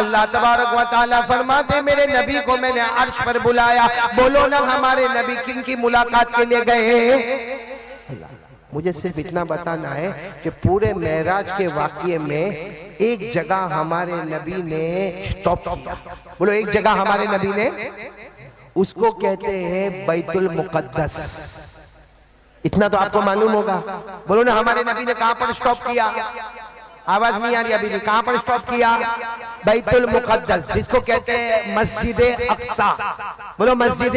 अल्लाह तबारक व तआला फरमाते मेरे नबी को मैंने अर्श पर बुलाया। बोलो ना हमारे नबी किन की मुलाकात के लिए गए? मुझे सिर्फ इतना बताना है कि पूरे मेराज के वाक़ये में एक जगह हमारे नबी ने स्टॉप किया। बोलो एक जगह हमारे नबी ने, उसको कहते हैं बैतुल मुक़द्दस। इतना तो आपको मालूम होगा। बोलो ना हमारे नबी ने कहां पर स्टॉप किया? आवाज नहीं आ रही अभी। कहां पर स्टॉप किया? बैतुल मुक़द्दस, जिसको कहते हैं मस्जिद अक्सा। बोलो मस्जिद,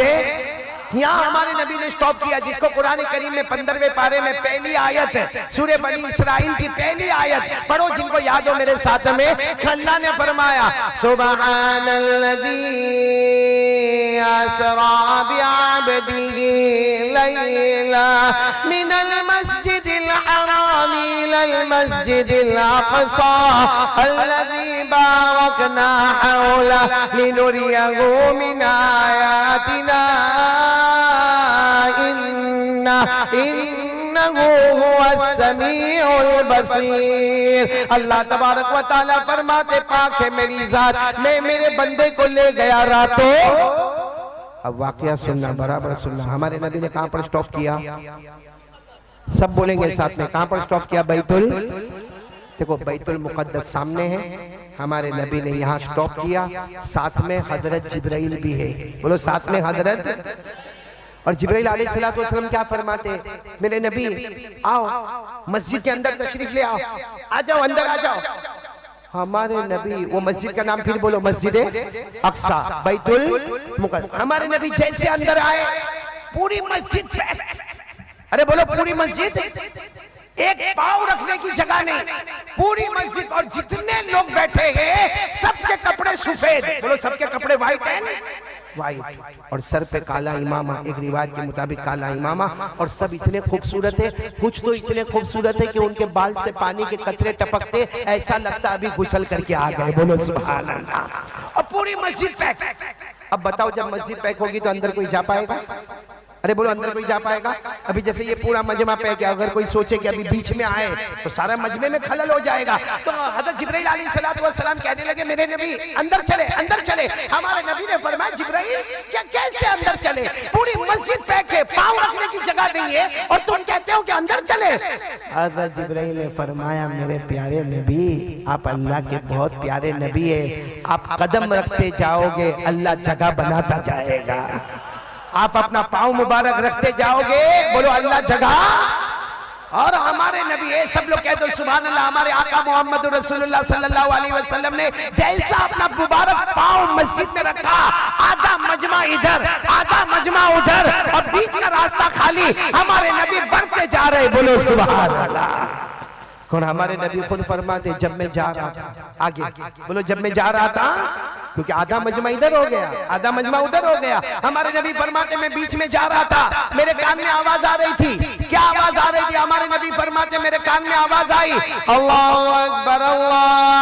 यहाँ हमारे नबी ने स्टॉप किया, जिसको कुरान करीम में 15वें पारे में पहली आयत है सूरह बनी इसराइल की पहली आयत पढ़ो, जिनको याद हो मेरे साथ में। अल्लाह ने फरमाया सुब्हानल्लज़ी असरा बिअब्दिही लैला मिनल मस्जिदिल हराम इलल मस्जिदिल अक़सा अल्लज़ी बारकना हौला लिनुरियहु मिन आयातिना इन्नहु हुवस समीउल बसीर। अल्लाह तबारक व तआला फरमाते पाक है मेरी जात, मैं मेरे बंदे को ले गया रातों। अब वाकया सुनना, बराबर सुनना। हमारे नबी ने कहां पर स्टॉप किया? सब बोलेंगे साथ में, कहां पर स्टॉप किया? बैतुल, देखो बैतुल मुक़द्दस सामने है, हमारे नबी ने यहाँ स्टॉप किया। साथ में हजरत जिब्राइल भी है। बोलो साथ में हजरत। और जिब्राइल अलैहिस्सलाम क्या फरमाते? मेरे नबी आओ मस्जिद के अंदर तशरीफ ले आओ, आ जाओ अंदर आ जाओ। हमारे नबी, वो मस्जिद का नाम फिर बोलो, मस्जिद अक्सा बैतुल मुक़द्दस। हमारे नबी जैसे अंदर आए पूरी मस्जिद पे, अरे बोलो पूरी मस्जिद, एक पाँव रखने की जगह नहीं, पूरी मस्जिद। और जितने लोग बैठे हैं सबके कपड़े सफेद। बोलो सबके कपड़े व्हाइट हैं, वाइट, और सर पे काला इमामा, एक रिवायत के मुताबिक काला इमामा। और सब इतने खूबसूरत है, कुछ तो इतने खूबसूरत है कि उनके बाल से पानी के कतरे टपकते, ऐसा लगता अभी गुसल करके आ गए। बोलो सुभान अल्लाह। और पूरी मस्जिद पैक। अब बताओ जब मस्जिद पैक होगी तो अंदर कोई जा पाएगा? अरे बोलो अंदर कोई जा पाएगा? अभी जैसे ये पूरा मजमा पैक है, अगर कोई सोचे कि अभी बीच में आए तो सारा मजमे में खलल हो जाएगा। तो हज़रत जिब्राइल अलैहिस्सलाम कहने लगे मेरे नबी अंदर चले, अंदर चले। हमारे नबी ने फरमाया जिब्राइल क्या कैसे अंदर चले? पूरी मस्जिद पैक है, पाँव रखने की जगह नहीं है और तुम कहते हो कि अंदर चले। हज़रत जिब्राइल ने फरमाया मेरे प्यारे नबी, आप अल्लाह के बहुत प्यारे नबी है, आप कदम रखते जाओगे अल्लाह जगह बनाता जाएगा। आप अपना पाँव मुबारक रखते जाओगे, बोलो अल्लाह जगह। और हमारे नबी है, सब लोग कह दो सुभान अल्लाह। हमारे आका मोहम्मद रसूलुल्लाह सल्लल्लाहु अलैहि वसल्लम ने जैसा अपना मुबारक पाँव मस्जिद में रखा, आधा मजमा इधर आधा मजमा उधर और बीच का रास्ता खाली, हमारे नबी बढ़ते जा रहे। बोलो सुभान अल्लाह। और हमारे नबी खुद फरमाते जब मैं जा रहा था आगे, बोलो जब मैं जा रहा था, क्योंकि आधा मजमा इधर हो गया आधा मजमा उधर हो गया। हमारे नबी फरमाते मैं बीच में जा रहा था, मेरे कान में आवाज आ रही थी। क्या आवाज आ रही थी? हमारे नबी फरमाते मेरे कान में आवाज आई अल्लाहु अकबर अल्लाहु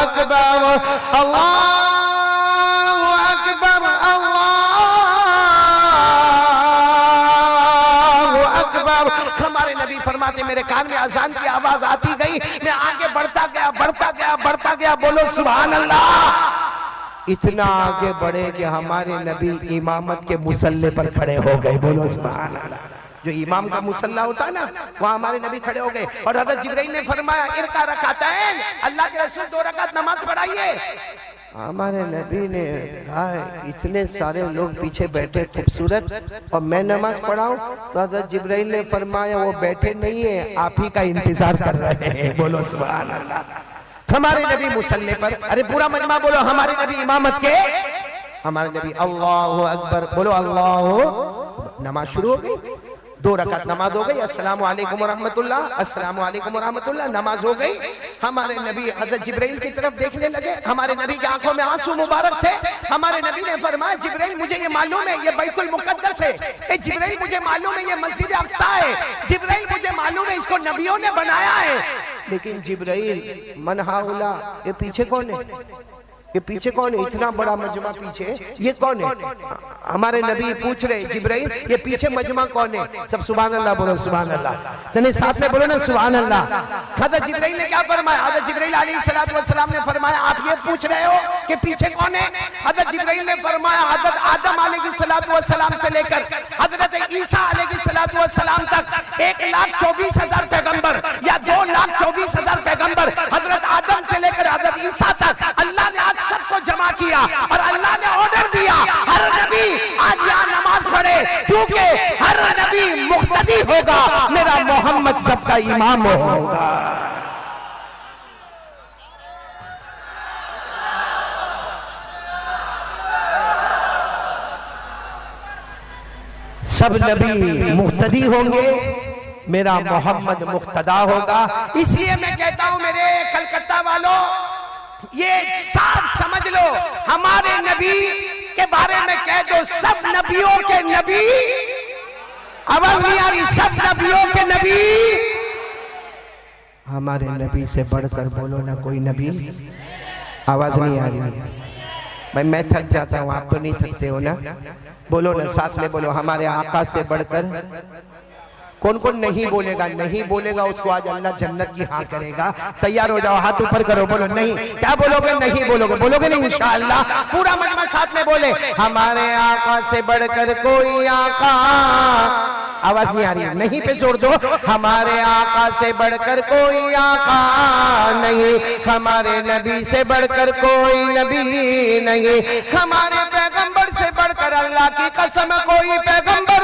अकबर अल्लाहु अकबर अल्लाहु अकबर। हमारे नबी फरमाते मेरे कान में अजान की आवाज आती गई, मैं आगे बढ़ता गया बढ़ता गया बढ़ता गया। बोलो सुभान अल्लाह। इतना आगे बढ़े कि हमारे नबी इमामत के मुसल्ले पर खड़े हो गए। बोलो सुभान अल्लाह। जो इमाम का मुसल्ला होता है ना, वहाँ हमारे नबी खड़े हो गए। और हज़रत जिब्राइल ने फरमाया इरका रकातैन, अल्लाह के रसूल 2 रकात नमाज पढ़ाइए। हमारे नबी ने कहा इतने सारे लोग पीछे बैठे खूबसूरत और मैं नमाज पढ़ाऊं? तो हज़रत जिब्राइल ने फरमाया वो बैठे नहीं है, आप ही का इंतजार कर रहे हैं। बोलो सुभान अल्लाह। हमारे नबी मुसल्ले पर, अरे पूरा मजमा बोलो हमारे नबी इमामत के। हमारे नबी अल्लाहु अकबर, बोलो अल्लाहु। नमाज शुरू हो गई, 2 रकात नमाज हो गई। अस्सलामु अलैकुम व रहमतुल्लाह, अस्सलामु अलैकुम व रहमतुल्लाह, नमाज हो गई। हमारे नबी हज़रत जिब्राइल की तरफ देखने लगे। हमारे नबी की आंखों में आंसू मुबारक थे। हमारे नबी ने फरमाया जिब्राइल मुझे ये मालूम है ये बैतुल मुक़द्दस है, जिब्राइल मुझे मालूम है ये मस्जिद अक्सा है, जिब्राइल मुझे मालूम है इसको नबियों ने बनाया है, लेकिन जिब्राइल मन हाउला, ये पीछे कौन है, ये पीछे कौन है, इतना बड़ा मजमा पीछे, ये कौन है? हमारे नबी पूछ रहे जिब्राइल ये पीछे मजमा कौन है? सब सुभान अल्लाह बोलो, सुभान अल्लाह। तने साथ में बोलो ना सुभान अल्लाह। हज़रत जिब्राइल ने क्या फरमाया? हज़रत जिब्राइल अलैहिस्सलातु वस्सलाम ने फरमाया आप ये पूछ रहे हो कि पीछे कौन है? हज़रत जिब्राइल ने फरमाया हज़रत आदम अलैहिस्सलातु वस्सलाम से लेकर हज़रत ईसा अलैहिस्सलातु वस्सलाम तक 1,24,000 पैगंबर या 2,24,000 पैगंबर, हज़रत आदम से लेकर हज़रत ईसा तक अल्लाह ने आज सबको जमा किया और अल्लाह ने ऑर्डर दिया हर नबी आज यहाँ नमाज पढ़े, क्योंकि हर नबी मुक्तदी होगा, मेरा मोहम्मद सबका इमाम होगा। सब नबी मुक्तदी होंगे, मेरा मोहम्मद मुक्तदा होगा। इसलिए मैं कहता हूं मेरे कलकत्ता वालों, ये साफ समझ लो, हमारे नबी के बारे में कह दो सब नबियों के नबी, आवाज नहीं आ रही, सब नबियों के नबी, हमारे नबी से बढ़कर बोलो ना कोई नबी, आवाज नहीं आ रही भाई, मैं थक जाता हूं, आप तो नहीं थकते हो ना, बोलो ना साथ में बोलो, हमारे आका से बढ़कर। कौन कौन नहीं बोलेगा? नहीं बोलेगा उसको आज अल्लाह जन्नत की हाँ करेगा। तैयार हो जाओ, हाथ ऊपर करो, बोलो नहीं। क्या बोलोगे? नहीं बोलोगे, बोलोगे नहीं इंशाअल्लाह। पूरा मजमा साथ में बोले, हमारे आका से बढ़कर कोई आका, आवाज नहीं आ रही, नहीं पे जोड़ दो, हमारे आका से बढ़कर कोई आका नहीं, हमारे नबी से बढ़कर कोई नबी नहीं, हमारे पैगंबर से बढ़कर अल्लाह की कसम कोई पैगंबर।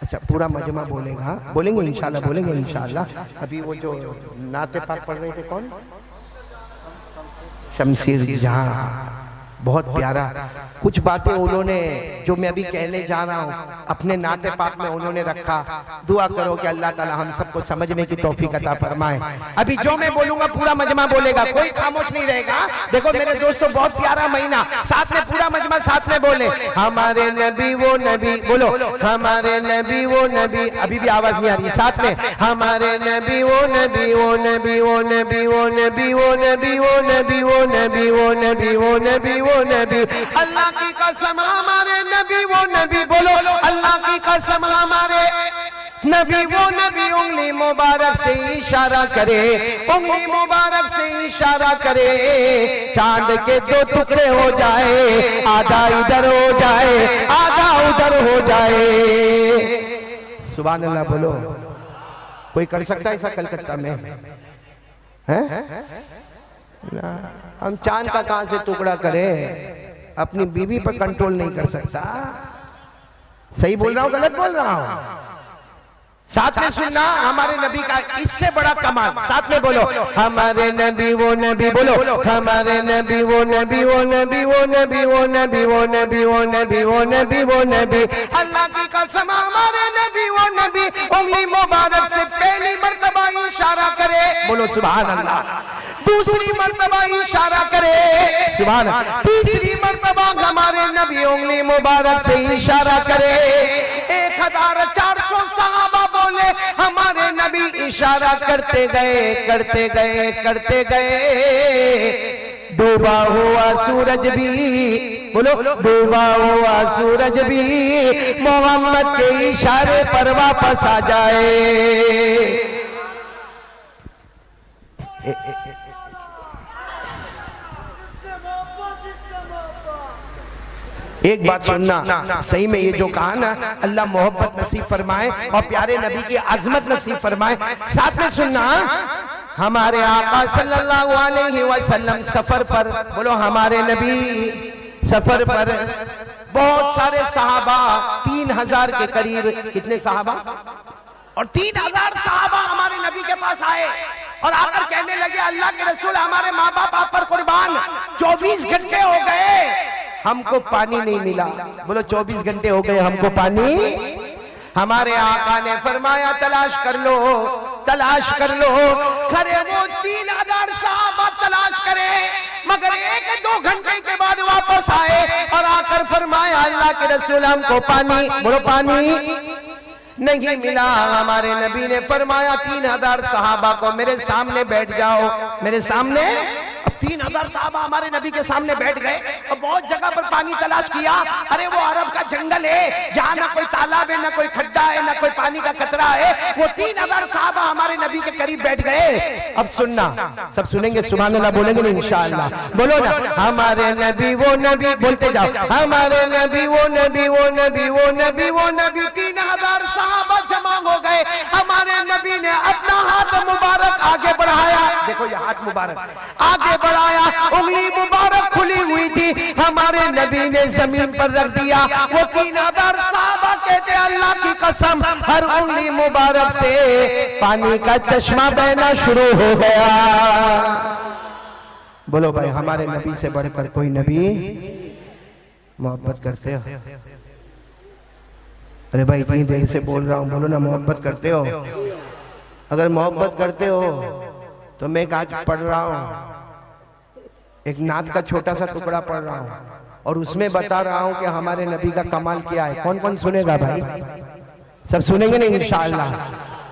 अच्छा पूरा मजमा बोलेगा, बोलेंगे इंशाल्लाह, बोलेंगे इंशाल्लाह। अभी वो जो नाते पाक पढ़ रहे थे कौन? शमशीर जहां, बहुत प्यारा कुछ बातें उन्होंने जो मैं अभी कहने जा रहा हूँ अपने नाते पाक में उन्होंने रखा। दुआ करो कि अल्लाह ताला हम सबको समझने की तौफीक अता फरमाए। अभी जो मैं बोलूंगा पूरा मजमा बोलेगा, कोई खामोश नहीं रहेगा। देखो मेरे दोस्तों, बहुत प्यारा महीना, साथ में पूरा मजमा साथ में बोले, हमारे नबी वो नबी, बोलो हमारे नबी वो नबी, अभी भी आवाज नहीं आ रही, साथ में हमारे नबी वो नबी, वो नबी वो नबी, वो नबी वो नबी, वो नबी वो नबी, वो नबी वो नबी, वो नबी, अल्लाह की कसम हमारे नबी वो नबी, बोलो अल्लाह की कसम हमारे नबी वो नबी, उंगली मुबारक से इशारा करे, उंगली मुबारक से इशारा करे, चांद के दो टुकड़े हो जाए, आधा इधर हो जाए आधा उधर हो जाए। सुभान अल्लाह बोलो। कोई कर सकता है ऐसा कलकत्ता में? हैं? हम चांद का कहां से टुकड़ा करें? अपनी बीवी पर कंट्रोल नहीं कर सकता। सही बोल रहा हूं गलत बोल रहा हूं? साथ में सुनना, हमारे नबी का इससे बड़ा कमाल, साथ में बोलो हमारे नबी वो नबी, बोलो हमारे नबी वो नबी, वो नबी वो नबी, वो नबी वो नबी, वो नबी वो नबी, वो नबी, अल्लाह की कसम हमारे नबी वो नबी, उंगली मुबारक से पहली मर्तबा इशारा करे, बोलो सुभान अल्लाह, दूसरी मर्तबा इशारा करे सुभान, तीसरी मर्तबा हमारे नबी उंगली मुबारक से इशारा करे। 1400 सहाबा बोले हमारे नबी इशारा करते गए करते गए करते गए, डूबा हुआ सूरज भी, बोलो डूबा हुआ सूरज भी मोहम्मद के इशारे पर वापस आ जाए। एक बात सुनना, सही में ये जो कहा ना, अल्लाह मोहब्बत नसीब फरमाए और प्यारे नबी की अजमत नसीब फरमाए। साथ में सुनना, हमारे आका सल्लल्लाहु अलैहि वसल्लम सफर पर, बोलो हमारे नबी सफर पर, बहुत सारे सहाबा 3000 के करीब, कितने सहाबा? और 3000 सहाबा हमारे नबी के पास आए और आकर कहने लगे अल्लाह के रसूल हमारे माँ बाप आप पर कुर्बान, 24 घंटे हो गए हमको पानी नहीं मिला। बोलो 24 घंटे हो गए हमको पानी। हमारे आका ने फरमाया तलाश कर लो, तलाश कर लो। खरे वो 3000 सहाबा तलाश करे, मगर 1-2 घंटे के बाद वापस आए और आकर फरमाया अल्लाह के रसूल हमको पानी, बोलो पानी नहीं मिला। हमारे नबी ने फरमाया 3000 सहाबा को मेरे सामने बैठ जाओ, मेरे सामने। अब 3000 साहबा हमारे नबी के सामने बैठ गए और बहुत जगह पर पानी तलाश किया। अरे वो अरब का जंगल है जहाँ ना कोई तालाब है, ना कोई खड्डा है, ना कोई पानी का कतरा है। वो 3000 साहबा हमारे नबी के करीब बैठ गए। अब सुनना, सब सुनेंगे, सुभान अल्लाह बोलेंगे ना इंशाअल्लाह, बोलो ना। हमारे नबी वो नबी, बोलते जाओ, हमारे नबी वो नबी वो नबी वो नबी वो नबी। 3000 साहबा जमा हो गए। हमारे नबी ने अपना हाथ मुबारक आगे बढ़ाया, देखो ये हाथ मुबारक आगे बढ़ाया, उंगली मुबारक खुली हुई थी, हमारे नबी ने जमीन पर रख दिया। वो 3000 साहबा कहते अल्लाह की कसम, हर उंगली मुबारक से पानी का चश्मा बहना शुरू हो गया। बोलो भाई, हमारे नबी से बढ़कर कोई नबी मोहब्बत करते हो? अरे भाई इतनी देर से बोल रहा हूं, बोलो ना मोहब्बत करते हो। अगर मोहब्बत करते हो तो मैं आज पढ़ रहा हूं, एक नात का छोटा सा टुकड़ा पढ़ रहा हूं और उसमें बता रहा हूं कि हमारे नबी का कमाल क्या है। कौन कौन सुनेगा भाई? सब सुनेंगे ना इंशाअल्लाह।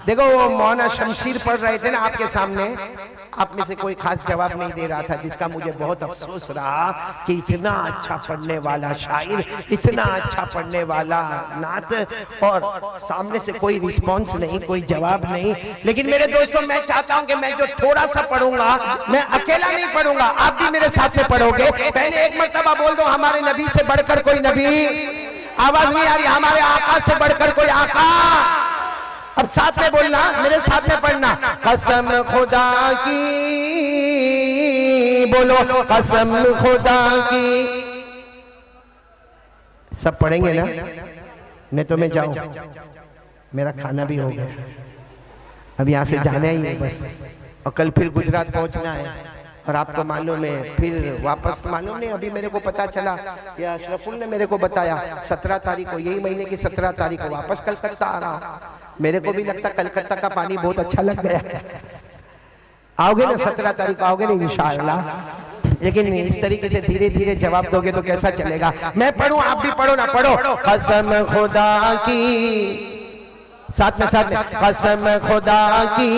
देखो वो मौलाना शमशीर पढ़ रहे थे ना आपके सामने, आप में से कोई खास जवाब नहीं दे रहा था, जिसका मुझे बहुत अफसोस रहा कि इतना अच्छा पढ़ने वाला शायर, इतना अच्छा पढ़ने वाला नात, और सामने से कोई रिस्पांस नहीं, कोई जवाब नहीं। लेकिन मेरे दोस्तों, मैं चाहता हूं कि मैं जो थोड़ा सा पढ़ूंगा, मैं अकेला नहीं पढ़ूंगा, आप भी मेरे साथ से पढ़ोगे। पहले एक मर्तबा बोल दो, हमारे नबी से बढ़कर कोई नबी। आवाज नहीं आ रही? हमारे आका से बढ़कर कोई आका। अब साथ में बोलना, मेरे साथ में पढ़ना। कसम खुदा की, बोलो कसम खुदा की। सब पढ़ेंगे ना? नहीं तो मैं जाऊं, मेरा खाना भी हो गया, अब यहाँ से जाना ही है बस, और कल फिर गुजरात पहुंचना है। और आपको मालूम है फिर वापस, मालूम नहीं, अभी मेरे को पता चला कि अशरफुल ने मेरे को बताया 17 तारीख को, यही महीने की 17 तारीख को वापस कलकत्ता आ रहा हूं। मेरे को भी लगता कलकत्ता का पानी बहुत अच्छा लग गया है। आओगे ना 17 तारीख को, आओगे ना इंशाअल्लाह। लेकिन इस तरीके से धीरे धीरे जवाब दोगे तो कैसा चलेगा? मैं पढ़ूं, आप भी पढ़ो ना, पढ़ो। कसम खुदा की, साथ में कसम खुदा की,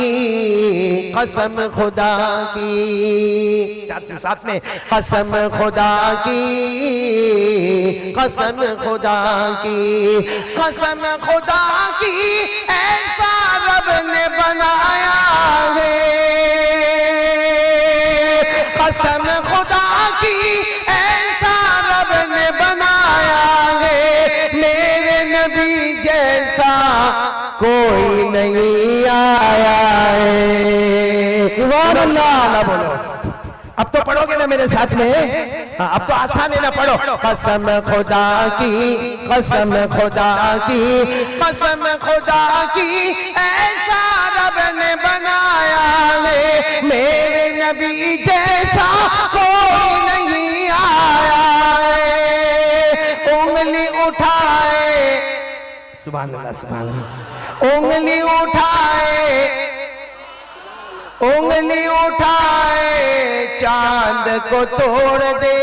कसम खुदा की, साथ में कसम खुदा की, कसम खुदा की, कसम खुदा की, ऐसा रब ने बनाया है। कसम खुदा की, ऐसा रब ने बनाया है, मेरे नबी जैसा कोई नहीं आया है। सुभान अल्लाह बोलो। अब तो पढ़ोगे ना मेरे साथ में? अब तो आसान है ना, पढ़ो। कसम खुदा की, कसम खुदा की, कसम खुदा की, ऐसा रब ने बनाया है, मेरे नबी जैसा कोई नहीं आया है। उंगली उठाए, सुभान अल्लाह, सुभान अल्लाह। उंगली उठाए, उंगली उठाए, चांद को तोड़ दे।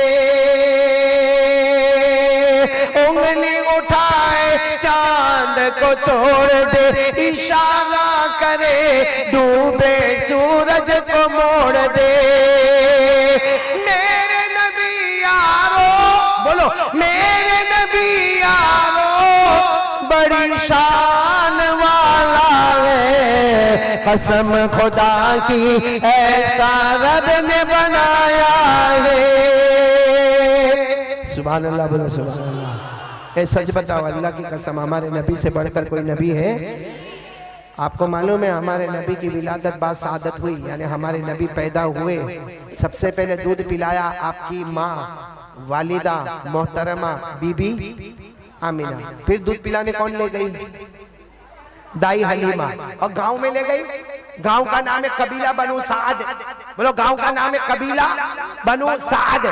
उंगली उठाए, चांद को तोड़ दे, इशारा करे, डूबे सूरज को मोड़ दे। मेरे नबी यारो, बोलो मेरे नबी यारो, बड़ी शान वाला है। कसम खुदा की, ऐसा रब ने बनाया है। सुभान अल्लाह, बोलो सुभान अल्लाह। ए सच बताओ, अल्लाह की कसम, हमारे नबी से बढ़कर कोई नबी है? आपको मालूम है हमारे नबी की विलादत बाद शहादत हुई, यानी हमारे नबी पैदा हुए, सबसे पहले दूध पिलाया आपकी माँ वालिदा मोहतरमा बीबी आमिना। फिर दूध पिलाने कौन ले गई? दाई हलीमा। और गांव में ले गई, गांव का नाम है कबीला बनु साद। बोलो, गांव का नाम है कबीला बनु साद।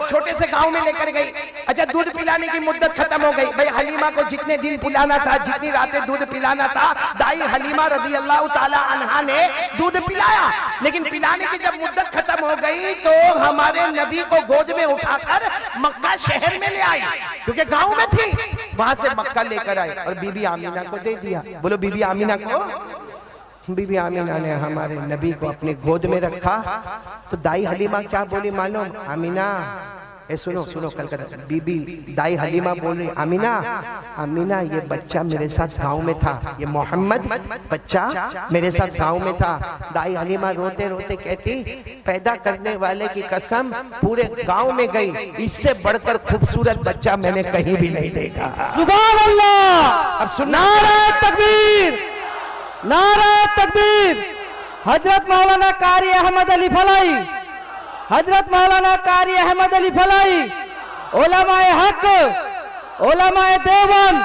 छोटे से गांव में लेकर गई। अच्छा, दूध पिलाने की मुद्दत खत्म हो गई। भाई हलीमा को जितने दिन पिलाना था, जितनी रातें दूध पिलाना था, दाई हलीमा रजी अल्लाह ताला अन्हा ने दूध पिलाया। लेकिन पिलाने की जब मुद्दत खत्म हो गई तो हमारे नबी को गोद में उठाकर मक्का शहर में ले आई, क्योंकि गांव में थी। वहां से मक्का लेकर आए और बीबी आमीना को दे दिया। बोलो बीबी आमीना को। बीबी आमीना ने हमारे नबी को अपने गोद में रखा तो दाई हलीमा क्या बोली मालूम? आमीना, ए सुनो सुनो, कलकत्ता बीबी दाई हलीमा बोल रही, आमीना आमीना ये बच्चा मेरे साथ गांव में था, ये मोहम्मद बच्चा मेरे साथ गांव में था। दाई हलीमा रोते रोते कहती, पैदा करने वाले की कसम पूरे गांव में गई, इससे बढ़कर खूबसूरत बच्चा मैंने कहीं भी नहीं देखा। सुभान अल्लाह। अब सुनना, नारे तकबीर, नारे तकबीर। हजरत मौलाना कारी अहमद अली फलाई, हजरत मौलाना कारी अहमद अली फलाई, उलमाए हक, उलमाए देवबंद,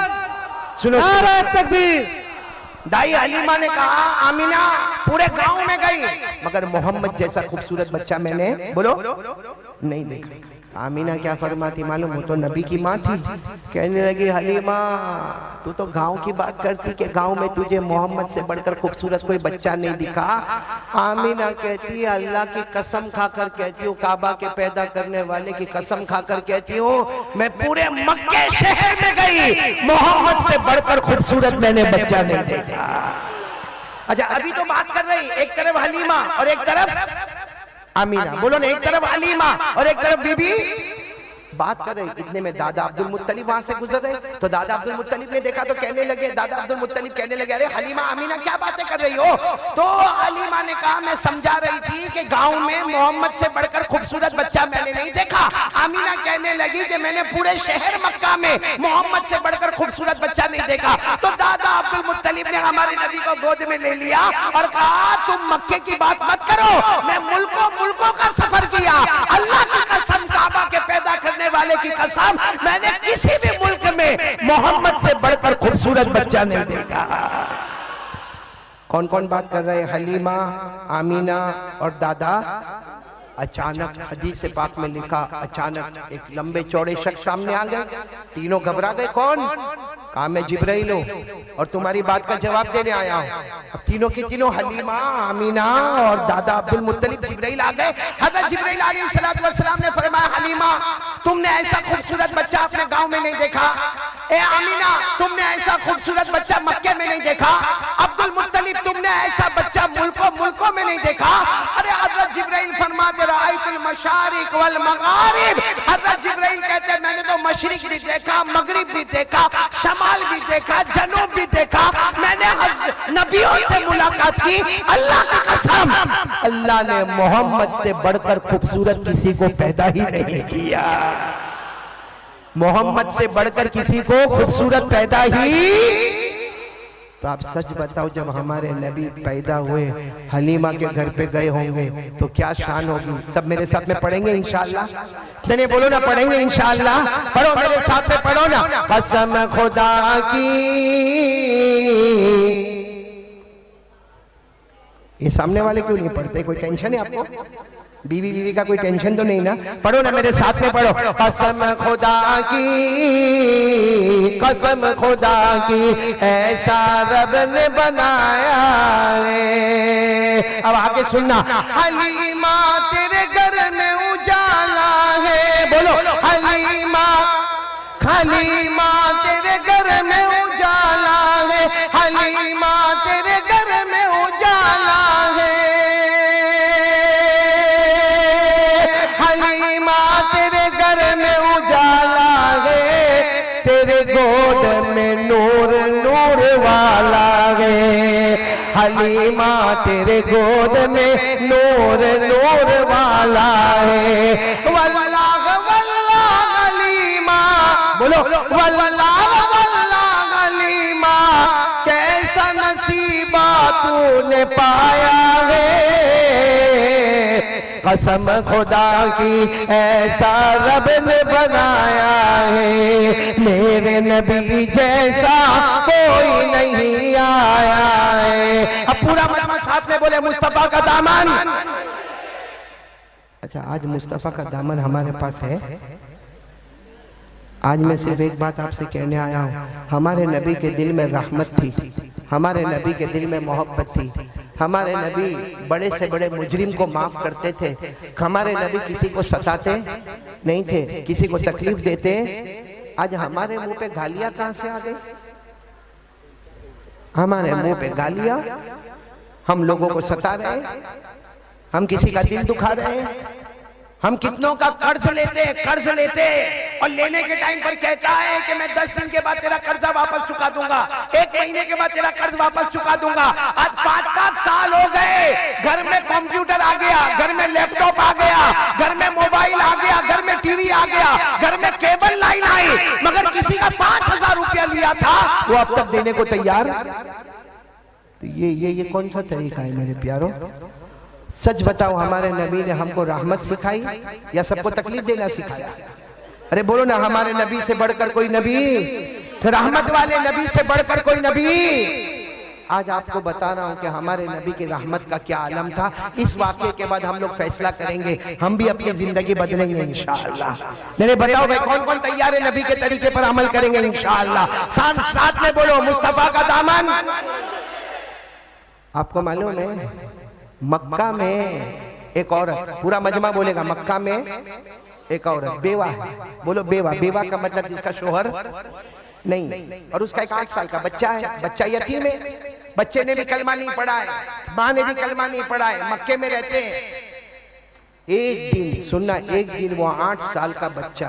सुनो नारे तकबीर। दाई हलीमा ने कहा, आमीना पूरे गांव में गई मगर मोहम्मद जैसा खूबसूरत बच्चा मैंने बोलो नहीं देखा। आमीना क्या फरमाती मालूम? वो तो नबी की माँ थी। कहने लगी, हलीमा तू तो गांव की बात करती कि गांव में तुझे मोहम्मद से बढ़कर खूबसूरत कोई बच्चा नहीं दिखा। आमीना कहती है, अल्लाह की कसम खाकर कहती हूँ, काबा के पैदा करने वाले की कसम खाकर कहती हूँ, मैं पूरे मक्के शहर में गई, मोहम्मद से बढ़कर खूबसूरत मैंने बच्चा नहीं देखा। अच्छा अभी तो बात कर रही, एक तरफ हलीमा और एक तरफ आमीना, बोलो ना, एक तरफ हलीमा और एक तरफ बीबी बात कर रहे। इतने में दादा अब्दुल मुत्तलिब वहां से गुजर रहे तो दादा अब्दुल मुत्तलिब ने देखा तो कहने लगे, दादा अब्दुल मुत्तलिब कहने लगे, अरे हलीमा आमीना क्या बातें कर रही हो? तो हलीमा ने कहा, मैं समझा रही थी कि गांव में मोहम्मद से बढ़कर खूबसूरत बच्चा मैंने नहीं देखा। आमीना कहने लगी कि मैंने पूरे शहर मक्का में मोहम्मद से बढ़कर खूबसूरत बच्चा नहीं देखा। तो दादा अब्दुल मुत्तलिब ने हमारे नबी को गोद में ले लिया और कहा, तुम मक्के की बात मत करो, मैं मुल्कों का सफर किया, अल्लाह की कसम, काबा के पैदा करने वाले की कसम, मैंने किसी भी मुल्क में मोहम्मद से बढ़कर खूबसूरत बच्चा नहीं देखा। कौन कौन बात कर रहे हैं? हलीमा, आमीना और दादा। अचानक हदीस पाक में लिखा, अचानक एक लंबे चौड़े शख्स सामने आ गए। तीनों घबरा गए। कौन? कहा, मैं जिब्राइल हूं और तुम्हारी बात का जवाब देने आया हूं। अब तीनों की तीनों, हलीमा, आमीना और दादा अब्दुल मुत्तलिब, जिब्राइल आ गए। हज़रत जिब्राइल अलैहिस्सलाम ने फरमाया, हलीमा तुमने ऐसा खूबसूरत बच्चा अपने गांव में नहीं देखा। ए आमीना तुमने ऐसा खूबसूरत बच्चा मक्के में नहीं देखा। अब्दुल मुत्तलिब तुमने ऐसा बच्चा मुल्कों में नहीं देखा। अरे हज़रत जिब्राइल फरमाते, रअयतुल मशारिक वल मगारिब। हज़रत जिब्राइल कहते, मैंने तो मशरिक भी देखा, मगरिब भी देखा, शमाल भी देखा, जनूब भी देखा। मैंने नबियों से मुलाकात की, अल्लाह की कसम, अल्लाह ने मोहम्मद से बढ़कर खूबसूरत किसी को पैदा ही नहीं किया। मोहम्मद से बढ़कर किसी को खूबसूरत पैदा ही। तो आप सच बताओ, जब हमारे नबी पैदा हुए, हलीमा के घर पे गए होंगे तो क्या शान होगी? सब मेरे साथ में पढ़ेंगे इंशाअल्लाह। नहीं बोलो ना, पढ़ेंगे इंशाअल्लाह। पढ़ो मेरे साथ में, पढ़ो ना। कसम खुदा की, ये सामने वाले क्यों नहीं पढ़ते? कोई टेंशन है आपको? बीवी का कोई टेंशन तो नहीं ना? पढ़ो ना मेरे साथ में, पढ़ो। कसम खुदा की, कसम खुदा की, ऐसा रब ने बनाया है। अब आगे सुनना। हलीमा तेरे घर में उजाला है, बोलो हलीमा, हलीमा तेरे घर में उजाला है, हलीमा तेरे घर में उजाला है, हलीमा तेरे घर में उजाला है, तेरे गोद में नूर नूर वाला है, हलीमा तेरे गोद में नूर नूर वाला है। वल्लाह वल्लाह हलीमा, बोलो वल्लाह वल्लाह हलीमा, कैसा नसीबा तूने पाया है। कसम खुदा की, ऐसा रब ने बनाया है, मेरे नबी जैसा कोई नहीं आया है। अब पूरा मजमा साथ में बोले, मुस्तफा का दामन। अच्छा, आज मुस्तफा का दामन हमारे पास है। आज मैं सिर्फ एक बात आपसे कहने आया हूँ, हमारे नबी के दिल में रहमत थी, हमारे नबी के दिल में मोहब्बत थी, हमारे नबी बड़े से बड़े मुजरिम को माफ करते थे, हमारे नबी किसी को सताते नहीं थे, किसी को तकलीफ देते आज हमारे मुंह पे गालियां कहां से आ गई? हमारे मुंह पे गालियां, हम लोगों को सता रहे हैं, हम किसी का दिल दुखा रहे हैं, हम कितनों का कर्ज लेते और लेने के टाइम पर कहता है कि मैं 10 दिन के बाद तेरा कर्जा वापस चुका दूंगा, 1 महीने के बाद तेरा कर्ज वापस चुका दूंगा। आज 5-5 साल हो गए, घर में कंप्यूटर आ गया, घर में लैपटॉप आ गया, घर में मोबाइल आ गया, घर में टीवी आ गया, घर में केबल लाइन आई, मगर किसी का 5,000 रुपया लिया था वो अब तक देने को तैयार। तो ये कौन सा तरीका है मेरे प्यारों? सच बताओ, हमारे नबी ने हमको रहमत सिखाई या सबको तकलीफ देना सिखाया? अरे बोलो ना, हमारे नबी से बढ़कर कोई नबी, रहमत वाले नबी से बढ़कर कोई नबी। आज आपको बता रहा हूं कि हमारे नबी की रहमत का क्या आलम था। इस वाक़े के बाद हम लोग फैसला करेंगे, हम भी अपनी जिंदगी बदलेंगे इंशाअल्लाह। मेरे बताओ भाई, कौन कौन तैयार है नबी के तरीके पर अमल करेंगे इंशाअल्लाह? साथ में बोलो, मुस्तफा का दामन। आपको मालूम है मक्का में एक औरत, पूरा मजमा बोलेगा, मक्का में एक औरत बेवा है। बोलो बेवा। बेवा का मतलब जिसका शोहर नहीं, और उसका एक 8 साल का बच्चा है, बच्चा यतीम है, बच्चे ने भी कलमा नहीं पढ़ा है, माँ ने भी कलमा नहीं पढ़ा है, मक्के में रहते हैं। एक दिन सुनना, एक दिन वो 8 साल का बच्चा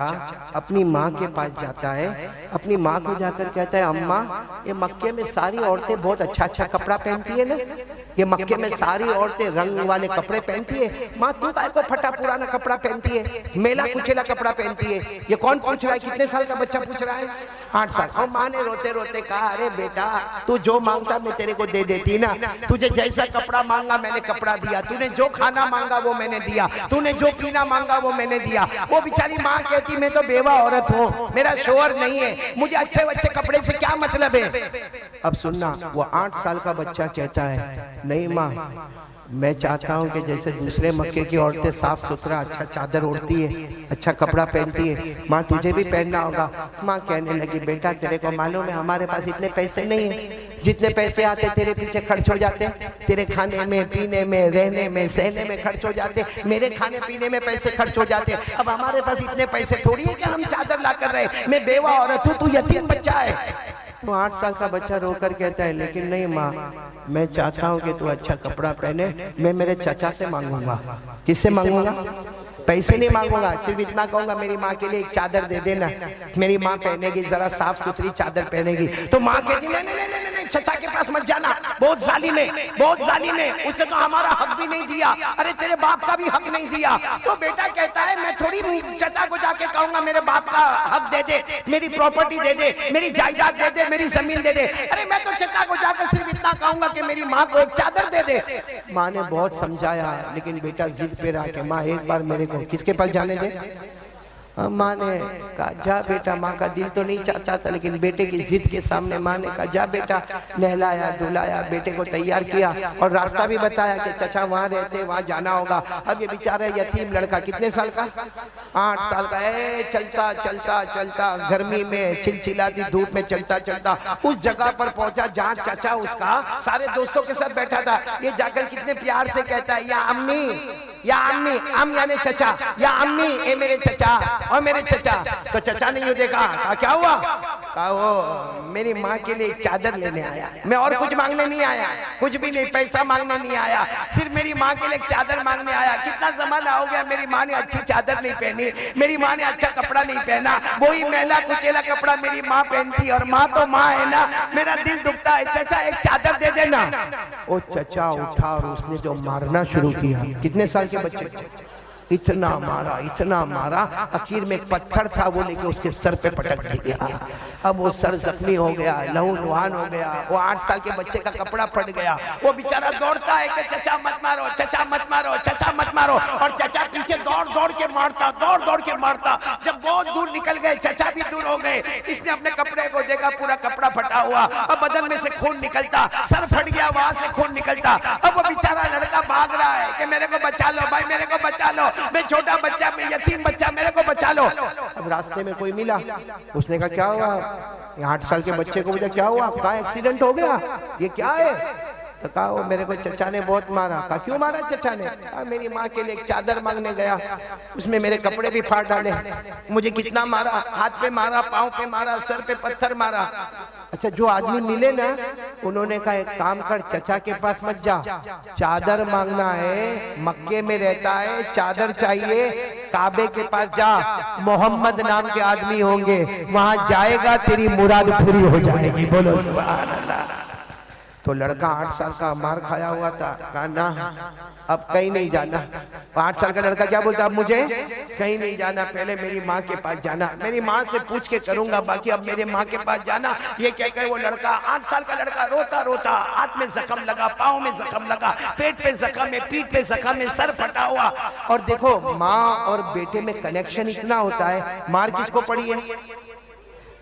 अपनी माँ के पास जाता है, अपनी माँ को जाकर कहता है, अम्मा ये मक्के में सारी औरतें बहुत अच्छा अच्छा कपड़ा पहनती है ना, ये मक्के में सारी औरतें रंग वाले कपड़े पहनती है, माँ तू काय को फटा पुराना कपड़ा पहनती है, मेला कुचेला कपड़ा पहनती है। ये कौन पूछ रहा है? कितने साल का बच्चा पूछ रहा है? 8 साल। और माँ ने रोते रोते कहा, अरे बेटा तू जो मांगता मैं तेरे को दे देती ना, तुझे जैसा कपड़ा मांगा मैंने कपड़ा दिया, तूने जो खाना मांगा वो मैंने दिया, तूने जो पीना मांगा वो मैंने दिया। वो बेचारी माँ कहती, मैं तो बेवा औरत हूँ, मेरा शोहर नहीं है, मुझे अच्छे अच्छे कपड़े से क्या मतलब है? अब सुनना, वो 8 साल का बच्चा कहता है, नहीं माँ, मैं चाहता हूँ कि जैसे दूसरे मक्के की औरतें साफ सुथरा अच्छा चादर ओढ़ती है, अच्छा कपड़ा पहनती है, माँ तुझे भी पहनना होगा। माँ कहने लगी, बेटा तेरे को मालूम है हमारे पास इतने पैसे नहीं है, जितने पैसे आते तेरे पीछे खर्च हो जाते, तेरे खाने में, पीने में, रहने में, सहने में खर्च हो जाते, मेरे खाने पीने में पैसे खर्च हो जाते। अब हमारे पास इतने पैसे थोड़ी है कि हम चादर ला कर रहे, मैं बेवा औरत हूँ, तू यतीम बच्चा है। तो 8 साल का बच्चा रोकर कहता है, लेकिन नहीं माँ, मैं चाहता हूँ कि तू अच्छा कपड़ा पहने, मैं मेरे चाचा से मांगूंगा। किससे मांगूंगा? पैसे नहीं मांगूंगा, सिर्फ इतना कहूंगा, मेरी माँ के लिए एक चादर दे देना, मेरी माँ पहनेगी, जरा साफ सुथरी चादर पहनेगी। तो माँ कहती, नहीं, चाचा के पास मत जाना, बहुत जालिम है, बहुत जालिम है, उसने तो हमारा हक भी नहीं दिया, अरे तेरे बाप का भी हक नहीं दिया। तो बेटा कहता है, मैं थोड़ी चाचा को जाके कहूंगा मेरे बाप का हक दे दे, मेरी प्रॉपर्टी दे दे, मेरी जायदाद दे दे, मेरी जमीन दे दे। अरे मैं तो चाचा को जाकर सिर्फ इतना कहूंगा कि मेरी माँ को एक चादर दे दे। माँ ने बहुत समझाया, लेकिन बेटा जिद पे रहा कि माँ एक बार मेरे को किसके पास जाने दे। माँ ने कहा, जा बेटा, माँ का दिल तो नहीं चाहता था, लेकिन बेटे की जिद के सामने माँ ने कहा, जा बेटा। नहलाया धुलाया, बेटे को तैयार किया और रास्ता भी बताया कि चाचा वहाँ रहते, वहाँ जाना होगा। अब ये बेचारा यतीम लड़का, कितने साल का? 8 साल का। चलता चलता चलता गर्मी में चिलचिलाती धूप में चलता चलता उस जगह पर पहुंचा जहाँ चाचा उसका सारे दोस्तों के साथ बैठा था। ये जाकर कितने प्यार से कहता है, या अम्मी, या अम्मी, अम यानी चचा, या अम्मी, ए मेरे चचा और मेरे चचा। तो चचा ने यूं देखा, क्या हुआ? कहा, वो मेरी माँ के लिए चादर लेने आया, मैं और कुछ मांगने नहीं आया, कुछ भी नहीं, पैसा मांगने नहीं आया, सिर्फ मेरी माँ के लिए चादर मांगने आया। कितना जमाना हो गया मेरी माँ ने अच्छी चादर नहीं पहनी, मेरी माँ ने अच्छा कपड़ा नहीं पहना, वही मैला कुचेला कपड़ा मेरी माँ पहनती, और माँ तो माँ है ना, मेरा दिल दुखता है, चचा एक चादर दे देना। वो चचा उठा और उसने जो मारना शुरू किया, कितने साल के बच्चे, इतना मारा, आखिर में एक पत्थर था वो लेके उसके सर पे पटक दिया। अब वो सर जख्मी हो गया, लहूलुहान हो गया, वो 8 साल के बच्चे का कपड़ा फट गया। वो बेचारा दौड़ता है कि चचा मत मारो, चचा मत मारो, चचा मत मारो, और चचा पीछे दौड़ दौड़ के मारता। जब बहुत दूर निकल गए, चचा भी दूर हो गए, इसने अपने कपड़े को देखा, पूरा कपड़ा फटा हुआ, अब बदन में से खून निकलता, सर फट गया, वहां से खून निकलता। अब वो बेचारा लड़का भाग रहा है कि मेरे को बचा लो भाई, मेरे को बचा लो, मैं छोटा बच्चा, मैं यतीम बच्चा, मेरे को बचा लो। अब रास्ते में कोई मिला, उसने कहा, क्या हुआ? 8 साल के बच्चे को पूछा, क्या हुआ? कहाँ एक्सीडेंट हो गया? ये क्या है? तो कहा वो मेरे को चचा ने बहुत मारा। कहा क्यों मारा चचा ने? कहा मेरी माँ के लिए एक चादर मांगने गया, उसमें मेरे कपड़े भी फाड़ डाले। मुझे कितना मारा, हाथ पे मारा, पाँव पे मारा, सर पे पत्थर मारा। अच्छा, जो आदमी मिले ना, उन्होंने कहा एक काम कर, चचा के पास मत जा, चादर मांगना है, मक्के में रहता है, चादर चाहिए, काबे के पास जा, मोहम्मद नाम के आदमी होंगे, वहां जाएगा तेरी मुराद पूरी हो जाएगी। बोलो सुभान अल्लाह। तो लड़का 8 साल का मार खाया हुआ था, कहा ना अब कहीं नहीं जाना। 8 साल का लड़का क्या बोलता, अब मुझे कहीं नहीं जाना, पहले मेरी माँ के पास जाना, मेरी माँ से पूछ के करूंगा, बाकी अब मेरे माँ के पास जाना। ये कहकर वो लड़का, 8 साल का लड़का रोता रोता, हाथ में जख्म लगा, पाँव में जख्म लगा, पेट पे जख्म है, पीठ पे जख्म है, सर फटा हुआ। और देखो माँ और बेटे में कनेक्शन इतना होता है, मार किसको पड़ी है?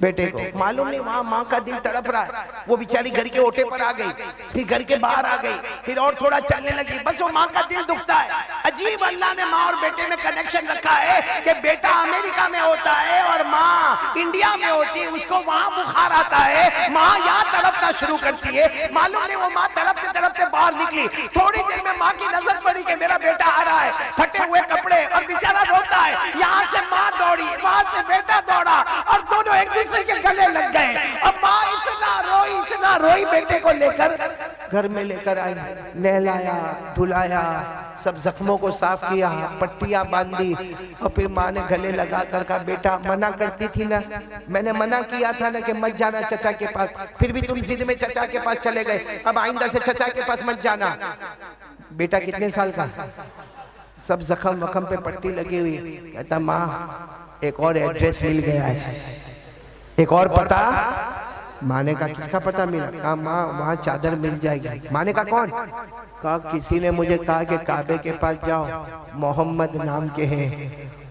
बेटे को। मालूम नहीं वहां माँ का दिल तड़प रहा है, वो बेचारी घर के ओटे पर आ गई, फिर घर के बाहर आ गई, फिर और थोड़ा चलने लगी, बस वो माँ का दिल दुखता है। अजीब अल्लाह ने माँ और बेटे में कनेक्शन रखा है कि बेटा अमेरिका में होता है और माँ इंडिया में होती है, उसको वहां बुखार आता है, माँ यहाँ तड़पना शुरू करती है। मालूम नहीं वो माँ तड़पते तड़पते बाहर निकली, थोड़ी देर में माँ की नजर पड़ी कि मेरा बेटा आ रहा है, फटे हुए कपड़े, और बेचारा रोता है। यहाँ से माँ दौड़ी, वहां से बेटा दौड़ा, और दोनों एक दूसरे के गले लग गए। अब माँ इतना रोई, बेटे को लेकर घर में लेकर आई, नहलाया, धुलाया, सब जख्मों को साफ किया, पट्टियां बांधी, और फिर माँ ने गले लगा कर कहा बेटा मना करती थी ना, मैंने मना किया था ना कि मत जाना चचा के पास, फिर भी तुम जिद में चचा के पास चले गए, अब आइंदा से चचा के पास मत जाना। बेटा कितने साल का? सब जख्म वख्म पे पट्टी लगी हुई। कहता माँ एक और एड्रेस मिल गया है, एक और पता। माँ ने कहा किसका पता मिला? कहा माँ वहाँ चादर मिल जाएगी। माँ ने कहा कौन? कहा किसी ने मुझे कहा कि काबे के पास जाओ, मोहम्मद नाम के हैं,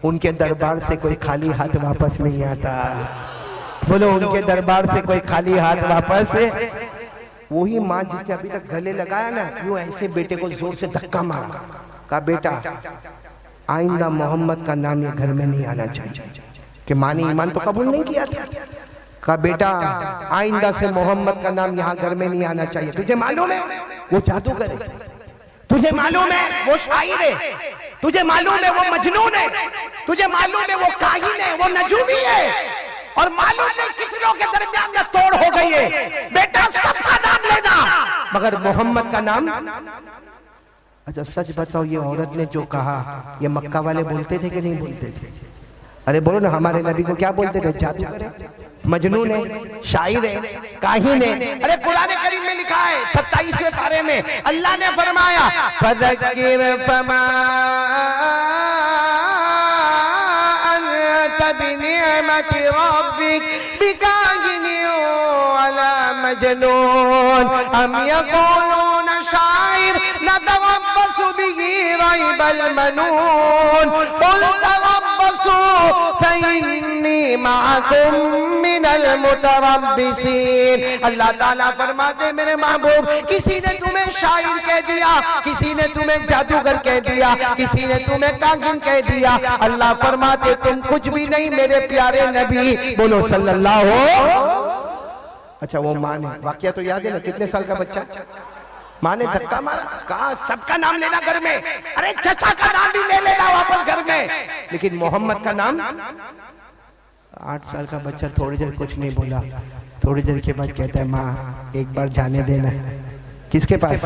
उनके दरबार से कोई खाली हाथ वापस नहीं आता। बोलो उनके दरबार से कोई खाली हाथ वापस। वही माँ जिसने अभी तक गले लगाया ना, यूं ऐसे बेटे को जोर से धक्का मारा। कहा बेटा आइंदा मोहम्मद का नाम ये घर में नहीं आना चाहिए। कि माँ ने ईमान तो कबूल नहीं किया था। कहा बेटा आइंदा से मोहम्मद का नाम यहाँ घर में नहीं आना चाहिए। तुझे मालूम है वो जादूगर है, तुझे मालूम है वो शायर है, तुझे मालूम है वो मजनून है, तुझे मालूम है वो काहिन है, वो नजूमी है, और मालूम नहीं किस लोगों के दरमियान में तोड़ हो गई है। बेटा सबका नाम लेना मगर मोहम्मद का नाम। अच्छा सच बताओ, ये औरत ने जो कहा ये मक्का वाले बोलते थे कि नहीं बोलते थे? अरे बोलो ना, हमारे नबी को क्या बोलते थे? जादूगर है, मजनून है, शायर है, काहिन है। अरे कुरान करीम में लिखा है 27वें पारे में अल्लाह ने फरमाया फज़क्किर फमा अंत बिनिअमति रब्बिक बिकाहिन वला मजनून अम यक़ूलून शाइर नतरब्बसु बिही रैबल मनून क़ुल तरब्बसू फ़इन्नी मअकुम मिनल मुतरब्बिसीन। अल्लाह ताला फरमाते मेरे महबूब, किसी ने तुम्हें शायर कह दिया, किसी ने तुम्हें जादूगर कह दिया, किसी ने तुम्हें कागिन कह दिया, अल्लाह फरमाते तुम कुछ भी नहीं मेरे प्यारे नबी। बोलो सल्लल्लाहु। अच्छा वो माँ ने, वाकया तो याद है ना, कितने साल का बच्चा? माँ ने धक्का मारा, कहा सबका नाम लेना घर में, अरे चचा का नाम भी ले लेना वापस घर में, लेकिन मोहम्मद का नाम। 8 साल का बच्चा थोड़ी देर कुछ नहीं बोला, थोड़ी देर के बाद कहता है माँ एक बार जाने देना। किसके पास?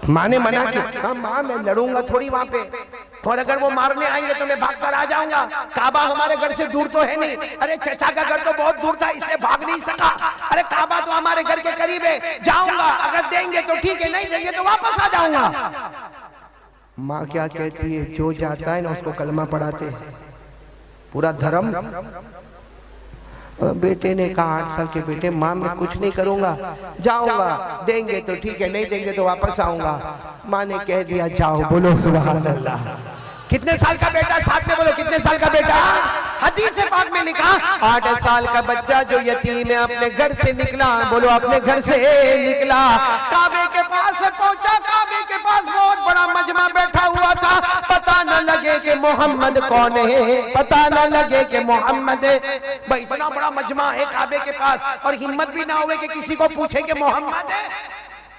माँ ने मना किया। कहा माँ मैं लड़ूंगा थोड़ी वहां पे, और अगर वो मारने आएंगे तो मैं भाग कर आ जाऊंगा, काबा हमारे घर से दूर तो है नहीं। अरे चचा का घर तो बहुत दूर था इसलिए भाग नहीं सका, अरे काबा तो हमारे घर के करीब है, जाऊंगा, अगर देंगे तो ठीक है, नहीं देंगे तो वापस आ जाऊंगा। माँ क्या कहती है, जो जाता है ना उसको कलमा पढ़ाते हैं, पूरा धर्म। बेटे ने कहा 8 साल के बेटे, माँ मैं कुछ नहीं करूंगा, जाऊंगा, देंगे तो ठीक है, नहीं देंगे तो वापस आऊंगा। माँ ने कह दिया जाओ। बोलो सुभान अल्लाह। कितने साल का बेटा? साथ में बोलो कितने साल का बेटा? हदीस पाक में लिखा 8 साल का बच्चा जो यतीम है अपने घर से निकला। बोलो अपने घर से निकला, काबे के पास पहुंचा। काबे के पास बहुत बड़ा मजमा बैठा हुआ था, पता न लगे कि मोहम्मद कौन है, पता न लगे कि मोहम्मद है। भाई इतना बड़ा मजमा है काबे के पास और हिम्मत भी ना हुए कि किसी को पूछे कि मोहम्मद है।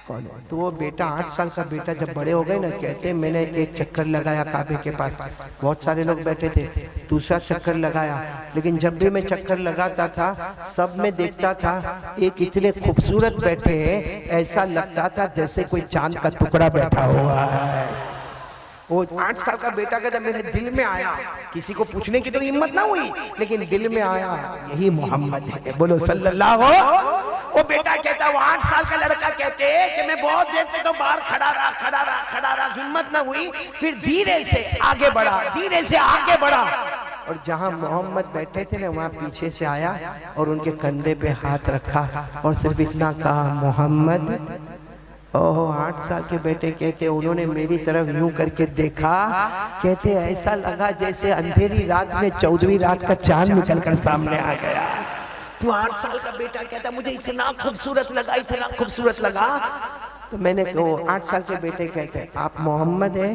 कौन है? तो वो बेटा 8 साल का बेटा जब बड़े हो गए ना, कहते मैंने एक चक्कर लगाया काबे के पास, बहुत सारे लोग बैठे थे, दूसरा चक्कर लगाया, लेकिन जब भी मैं चक्कर लगाता था सब में देखता था एक इतने खूबसूरत बैठे हैं, ऐसा लगता था जैसे कोई चांद का टुकड़ा बैठा हुआ है। वो 8 साल का बेटा कहता मेरे दिल में आया, किसी को पूछने की तो हिम्मत ना हुई, लेकिन दिल में आया यही मोहम्मद है, बोलो सल्लल्लाहु। वो बेटा कहता, वो 8 साल का लड़का कहते कि मैं बहुत देर तक तो बाहर खड़ा रहा, हिम्मत ना हुई, फिर धीरे से आगे बढ़ा, और जहां मोहम्मद बैठे थे ना वहां पीछे से आया और उनके कंधे पे हाथ रखा और सिर्फ इतना कहा, मोहम्मद। ओहो, 8 साल के बेटे कहते उन्होंने मेरी तरफ यूं करके देखा, कहते ऐसा लगा जैसे अंधेरी रात में 14वीं रात का चांद निकलकर सामने आ गया। तो 8 साल का बेटा कहता मुझे इतना खूबसूरत लगा। तो मैंने वो 8 साल के बेटे कहते आप मोहम्मद है?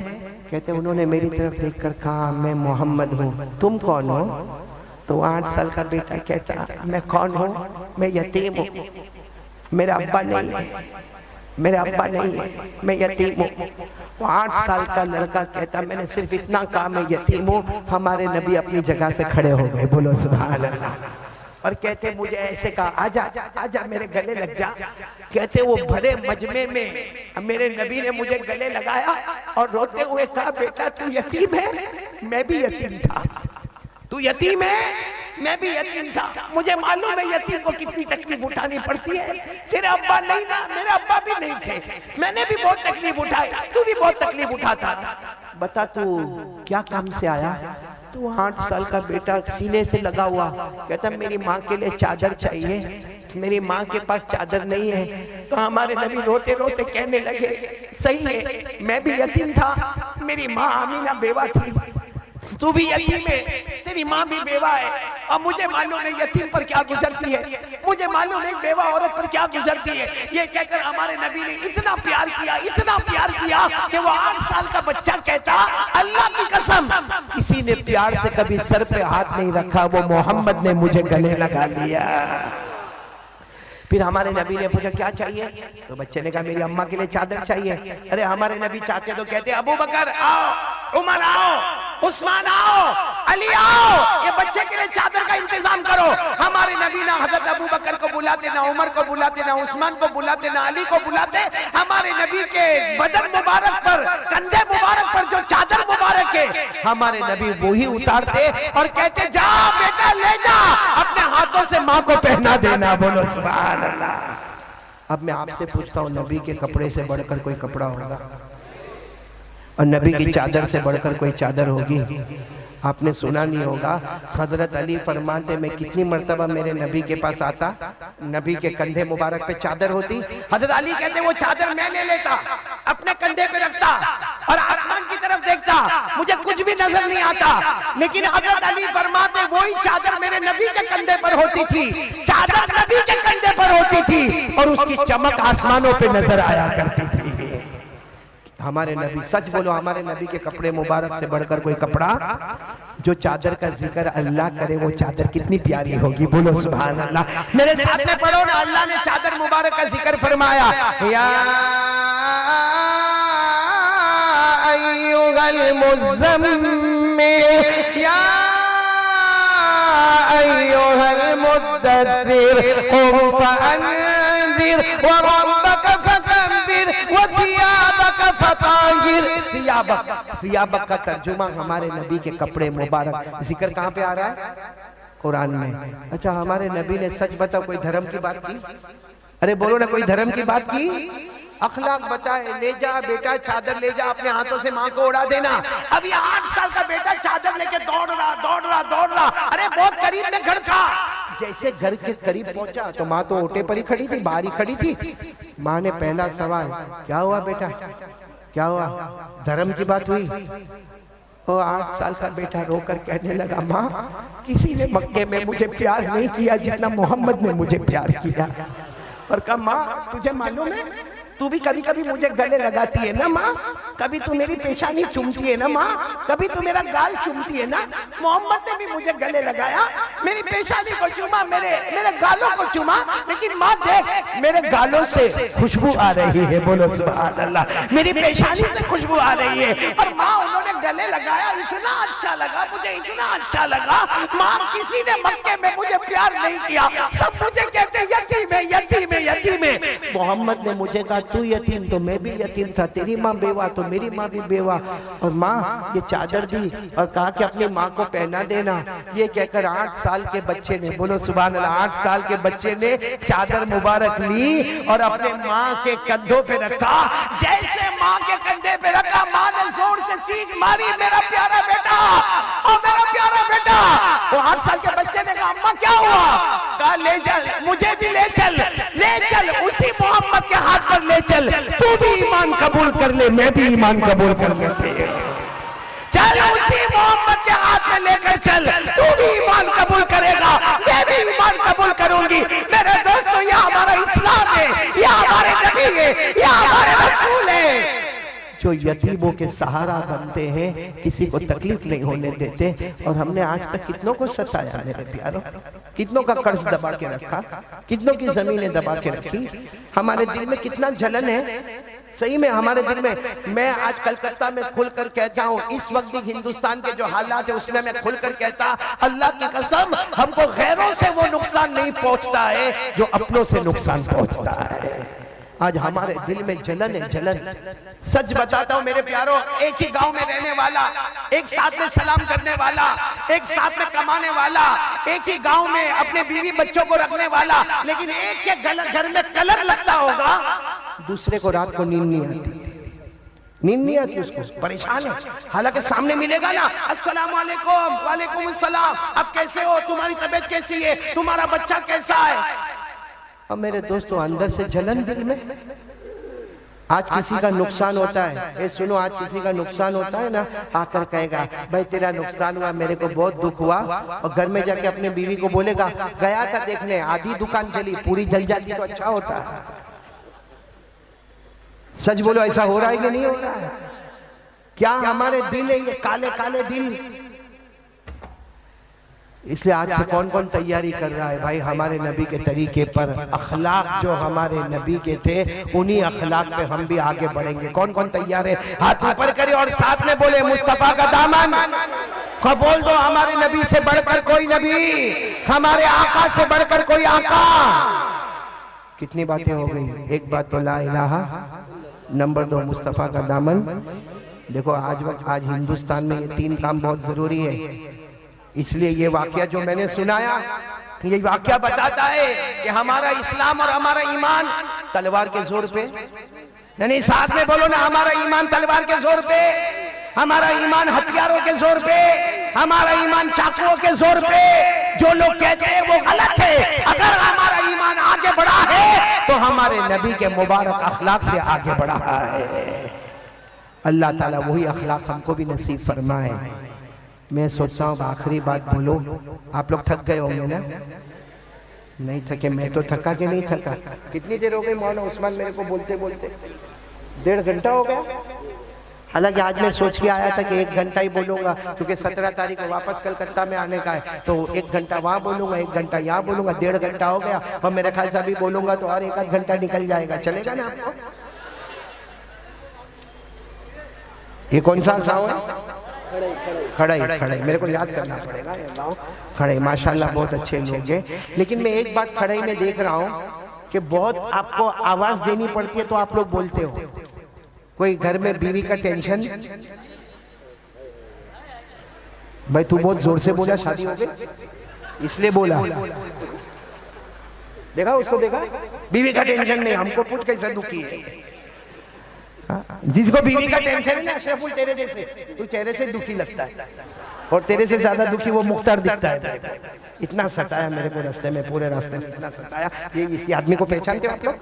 कहते उन्होंने मेरी तरफ देखकर कहा मैं मोहम्मद हूँ, तुम कौन हो? तो 8 साल का बेटा कहता मैं कौन हूँ? मैं यतीम हूँ, मेरा अब्बा नहीं है, मैं यतीम हूँ। वो 8 साल का लड़का कहता मैंने सिर्फ इतना कहा मैं यतीम हूँ, हमारे नबी अपनी जगह से खड़े हो गए, बोलो सुभान अल्लाह। और कहते मुझे ऐसे कहा आजा मेरे गले लग जा। कहते वो भरे मजमे में मेरे नबी ने मुझे गले लगाया और रोते हुए कहा बेटा तू यतीम है, मैं भी यतीम था, तू यतीम है, मैं भी यतीम था, मुझे मालूम है यतीम को कितनी तकलीफ उठानी पड़ती है। तेरे अब्बा नहीं ना, मेरे अब्बा भी नहीं थे, मैंने भी बहुत तकलीफ उठाई, तू भी बहुत तकलीफ उठाता था, बता तू क्या काम से आया? तो 8 साल का बेटा सीने से लगा हुआ कहता मेरी माँ के लिए चादर चाहिए, मेरी माँ के पास चादर नहीं है। तो हमारे नबी रोते रोते कहने लगे सही है, मैं भी यतीम था, मेरी माँ आमीना बेवा थी, तू भी यतीम है, तेरी माँ भी बेवा है, और मुझे मालूम है यतीम पर क्या गुजरती है, मुझे मालूम है बेवा औरत पर क्या गुजरती है। ये कहकर हमारे नबी ने इतना प्यार किया कि वो 8 साल का बच्चा कहता अल्लाह की कसम किसी ने प्यार से कभी सर पे हाथ नहीं रखा, वो मोहम्मद ने मुझे गले लगा लिया। फिर हमारे नबी ने पूछा क्या चाहिए? तो बच्चे ने कहा मेरी अम्मा के लिए चादर चाहिए। अरे हमारे नबी चाहते तो कहते अबू बकर आओ, उमर आओ, उस्मान आओ, अली आओ, ये बच्चे के लिए चादर का इंतजाम करो। हमारे नबी ना हजरत अबू बकर को बुलाते, ना उमर को बुलाते, ना उस्मान को बुलाते, ना अली को बुलाते। हमारे नबी के बदन मुबारक पर, कंधे मुबारक पर जो चादर मुबारक है, हमारे नबी वो ही उतारते और कहते जा बेटा ले जा, अपने हाथों से माँ को पहना देना, बोलो सुभान अल्लाह। अब मैं आपसे पूछता हूँ नबी के कपड़े से बढ़कर कोई कपड़ा होगा? और नबी की चादर से बढ़कर कोई चादर होगी? आपने सुना नहीं होगा, हजरत अली फरमाते मैं कितनी मर्तबा मेरे नबी के पास आता, नबी के कंधे मुबारक पे चादर होती, हजरत अली कहते वो चादर मैं ले लेता, अपने कंधे पे रखता और आसमान की तरफ देखता, मुझे कुछ भी नजर नहीं आता। लेकिन हजरत अली फरमाते वही चादर मेरे नबी के कंधे पर होती थी, चादर नबी के कंधे पर होती थी और उसकी चमक आसमानों पे नजर आया करती थी। हमारे नबी, सच बोलो, हमारे नबी के कपड़े मुबारक से बढ़कर कोई कपड़ा? जो चादर का जिक्र अल्लाह करे वो चादर कितनी प्यारी होगी, बोलो सुभान अल्लाह। मेरे साथ में पढ़ो ना, अल्लाह ने चादर मुबारक का जिक्र फरमाया, या अय्युहल मुज़्ज़म्मिल, या अय्युहल मुद्दस्सिर, क़ुम फ़अन्ज़िर व रब्बक फ़कब्बिर व थियाबक फ़ताहिर। थियाबक का तर्जुमा हमारे नबी के कपड़े मुबारक। जिक्र कहाँ पे आ रहा है? कुरान में। अच्छा, हमारे नबी ने सच बताओ कोई धर्म की बात की? अरे बोलो ना, कोई धर्म की बात की? अखलाक बताए, ले जा बेटा चादर ले जा, अपने हाथों से माँ को उड़ा देना। अब ये 8 साल का बेटा चादर लेके दौड़ रहा। अरे बहुत करीब में घर था, जैसे घर के करीब पहुंचा तो माँ तो ओटे पर ही खड़ी थी, बाहर ही खड़ी थी। माँ ने पहला सवाल, क्या हुआ बेटा, क्या हुआ? धर्म की बात हुई? वो 8 साल का बेटा रोकर कहने लगा, माँ किसी ने मक्के में मुझे प्यार नहीं किया जितना मोहम्मद ने मुझे प्यार किया। और कहा माँ तुझे मालूम है तू भी कभी कभी मुझे गले लगाती है ना माँ, कभी तू मेरी पेशानी चूमती है ना माँ, कभी तू मेरा गाल चूमती है ना। मोहम्मद ने भी मुझे गले लगाया, मेरी पेशानी को चूमा, मेरे गालों को चूमा, लेकिन माँ देख मेरे गालों से खुशबू आ रही है। बोलो सुभान अल्लाह। मेरी पेशानी से खुशबू आ रही है और माँ उन्होंने गले लगाया, इतना अच्छा लगा मुझे, इतना अच्छा लगा। माँ किसी ने मक्के में मुझे प्यार नहीं किया, सब मुझे कहते यतीम है, यतीम है, यतीम है। मोहम्मद ने मुझे कहा तू यतीम तो मैं भी यतीम था, तेरी माँ बेवा तो मेरी माँ भी बेवा। और माँ ये चादर दी और कहा कि अपनी माँ को पहना देना। ये कहकर 8 साल के बच्चे ने, बोलो सुभान अल्लाह, 8 साल के बच्चे ने चादर मुबारक ली और अपने माँ के कंधों पे रखा। जैसे माँ के कंधे पे रखा, माँ ने जोर से चीख मारी, मेरा प्यारा बेटा, और मेरा प्यारा बेटा। वो 8 साल के बच्चे ने कहा अम्मा क्या हुआ? कहा ले चल, मुझे भी ले चल, ले चल, उसी मोहम्मद के हाथ पर ले चल। तू भी ईमान कबूल कर ले, मैं भी ईमान कबूल कर लेते हैं। चल उसी मोहम्मद के हाथ में लेकर चल, तू भी ईमान कबूल करेगा, मैं भी ईमान कबूल करूंगी। मेरे दोस्तों, यह हमारा इस्लाम है, यह हमारे नबी है, यह हमारे रसूल है, जो यतीमों के सहारा बनते हैं, किसी को तकलीफ नहीं होने देते। और हमने आज तक कितनों को सताया मेरे प्यारों, कितनों का कर्ज दबा के रखा, कितनों की जमीनें दबा के रखी। हमारे दिल में कितना जलन है, सही में हमारे दिल में। मैं आज कलकत्ता में खुलकर कहता हूँ, इस वक्त भी हिंदुस्तान के जो हालात है उसमें मैं खुलकर कहता, अल्लाह की कसम हमको गैरों से वो नुकसान नहीं पहुंचता है जो अपनों से नुकसान पहुंचता है। आज हमारे दिल में जलन है, जलन। सच बताता हूँ मेरे प्यारों, एक ही गांव में रहने वाला, एक साथ में सलाम करने वाला, एक साथ में कमाने वाला, एक ही गांव में अपने बीवी बच्चों को रखने वाला, लेकिन एक के घर में कलर लगता होगा, दूसरे को रात को नींद नहीं आती, नींद नहीं आती, उसको परेशान है। हालांकि सामने मिलेगा ना, अस्सलाम वालेकुम, वालेकुम अस्सलाम, अब कैसे हो, तुम्हारी तबीयत कैसी है, तुम्हारा बच्चा कैसा है। और मेरे दोस्तों, अंदर से जलन दिल में। आज किसी का नुकसान होता है, ये सुनो, आज किसी का नुकसान होता है ना, आकर कहेगा भाई तेरा नुकसान हुआ, मेरे को बहुत दुख हुआ, और घर में जाके अपने बीवी को बोलेगा गया था देखने, आधी दुकान चली, पूरी जल जाती तो अच्छा होता है। सच बोलो, ऐसा हो रहा है कि नहीं हो रहा है? क्या हमारे दिल है ये काले काले दिल? इसलिए आज से कौन कौन तैयारी कर रहा है भाई हमारे नबी के तरीके पर, अखलाक जो हमारे नबी के थे उन्हीं अखलाक पे हम भी आगे बढ़ेंगे। कौन कौन तैयार है? हाथ ऊपर करे और साथ में बोले मुस्तफा का दामन। को बोल दो, हमारे नबी से बढ़कर कोई नबी, हमारे आका से बढ़कर कोई आका। कितनी बातें हो गई, एक बात तो ला इलाहा, नंबर 2 मुस्तफा का दामन। देखो आज हिंदुस्तान में ये 3 काम बहुत जरूरी है। इसलिए ये वाकया जो मैंने सुनाया, ये वाकया बताता है कि हमारा इस्लाम और हमारा ईमान तलवार के जोर पे नहीं, साथ में बोलो ना, हमारा ईमान तलवार के जोर पे, हमारा ईमान हथियारों के जोर पे, हमारा ईमान चाकुओं के जोर पे। जो लोग कहते हैं वो गलत है। अगर हमारा ईमान आगे बढ़ा है तो हमारे नबी के मुबारक अखलाक से आगे बढ़ा है। अल्लाह ताला वही अखलाक हमको भी नसीब फरमाए। मैं सोचता हूँ आखिरी बात बोलो, आप लोग थक गए होंगे ना? नहीं थके? मैं तो थका कि नहीं थका? कितनी देर हो गई मौलाना उस्मान मेरे को बोलते बोलते? 1.5 घंटा हो गया। हालांकि आज मैं सोच के आया था कि 1 घंटा ही बोलूंगा, क्योंकि 17 तारीख को वापस कलकत्ता में आने का है, तो 1 घंटा वहां बोलूंगा, 1 घंटा यहाँ बोलूंगा, 1.5 घंटा हो गया। और मेरे ख्याल से अभी बोलूंगा तो और 1 घंटा निकल जाएगा। चलेगा ना आपको? ये कौन सा गाँव है? खड़ाई। मेरे को याद करना पड़ेगा ये गाँव। खड़ाई माशाल्लाह बहुत अच्छे लोग हैं। लेकिन मैं एक बात खड़ाई में देख रहा हूँ कि बहुत आपको आवाज देनी पड़ती है तो आप लोग बोलते हो। कोई घर में बीवी का टेंशन, भाई तू बहुत जोर से बोला, शादी हो गई इसलिए बोला, देखा उसको, देखा बीवी का टेंशन नहीं, हमको पूछ कैसे दुखी है। जिसको बीवी का टेंशन है ना अशरफुल, तेरे जैसे, तू चेहरे से दुखी लगता है, और तेरे से ज्यादा दुखी वो मुख्तार दिखता है। इतना सताया मेरे को रास्ते में, पूरे रास्ते में इतना सताया। ये इसी आदमी को पहचानते हो आप लोग,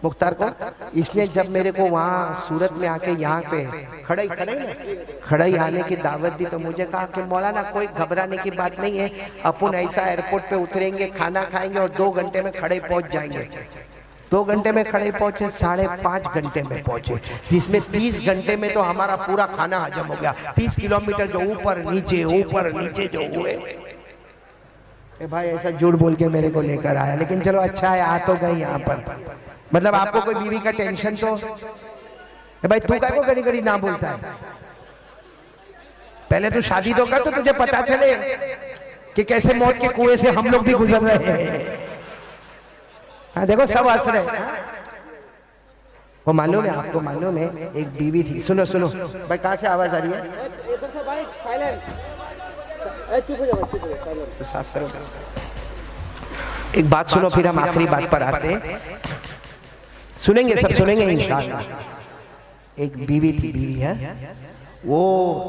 मुख्तार को? इसने जब मेरे को वहाँ सूरत में आके यहाँ पे खड़ाई आने की दावत दी तो मुझे कहा कि मौलाना कोई घबराने की बात नहीं है, अपन ऐसा एयरपोर्ट पे उतरेंगे, खाना खाएंगे और 2 घंटे में खड़ाई पहुंच जाएंगे। 2 घंटे में खड़े पहुंचे, 5.5 घंटे में पहुंचे, जिसमें 30 घंटे में तो हमारा पूरा खाना हजम हो गया। 30 किलोमीटर जो ऊपर नीचे जो हुए, भाई ऐसा झूठ बोल के मेरे को लेकर आया, लेकिन चलो अच्छा है, आ तो गई यहाँ पर। मतलब आपको कोई बीवी का टेंशन तो भाई, तू क्या को घड़ी घड़ी ना बोलता है? पहले तू शादी तो कर, तो तुझे पता चले कि कैसे मौत के कुएं से हम लोग भी गुजर रहे हैं। हाँ देखो सब हंस रहे हैं। वो मालूम है आपको, मालूम है एक बीवी थी, सुनो सुनो भाई, कहाँ से आवाज आ रही है? एक बात सुनो, फिर हम आखिरी बात पर आते हैं। सुनेंगे, सब सुनेंगे इंशाअल्लाह। एक बीवी थी, बीवी है वो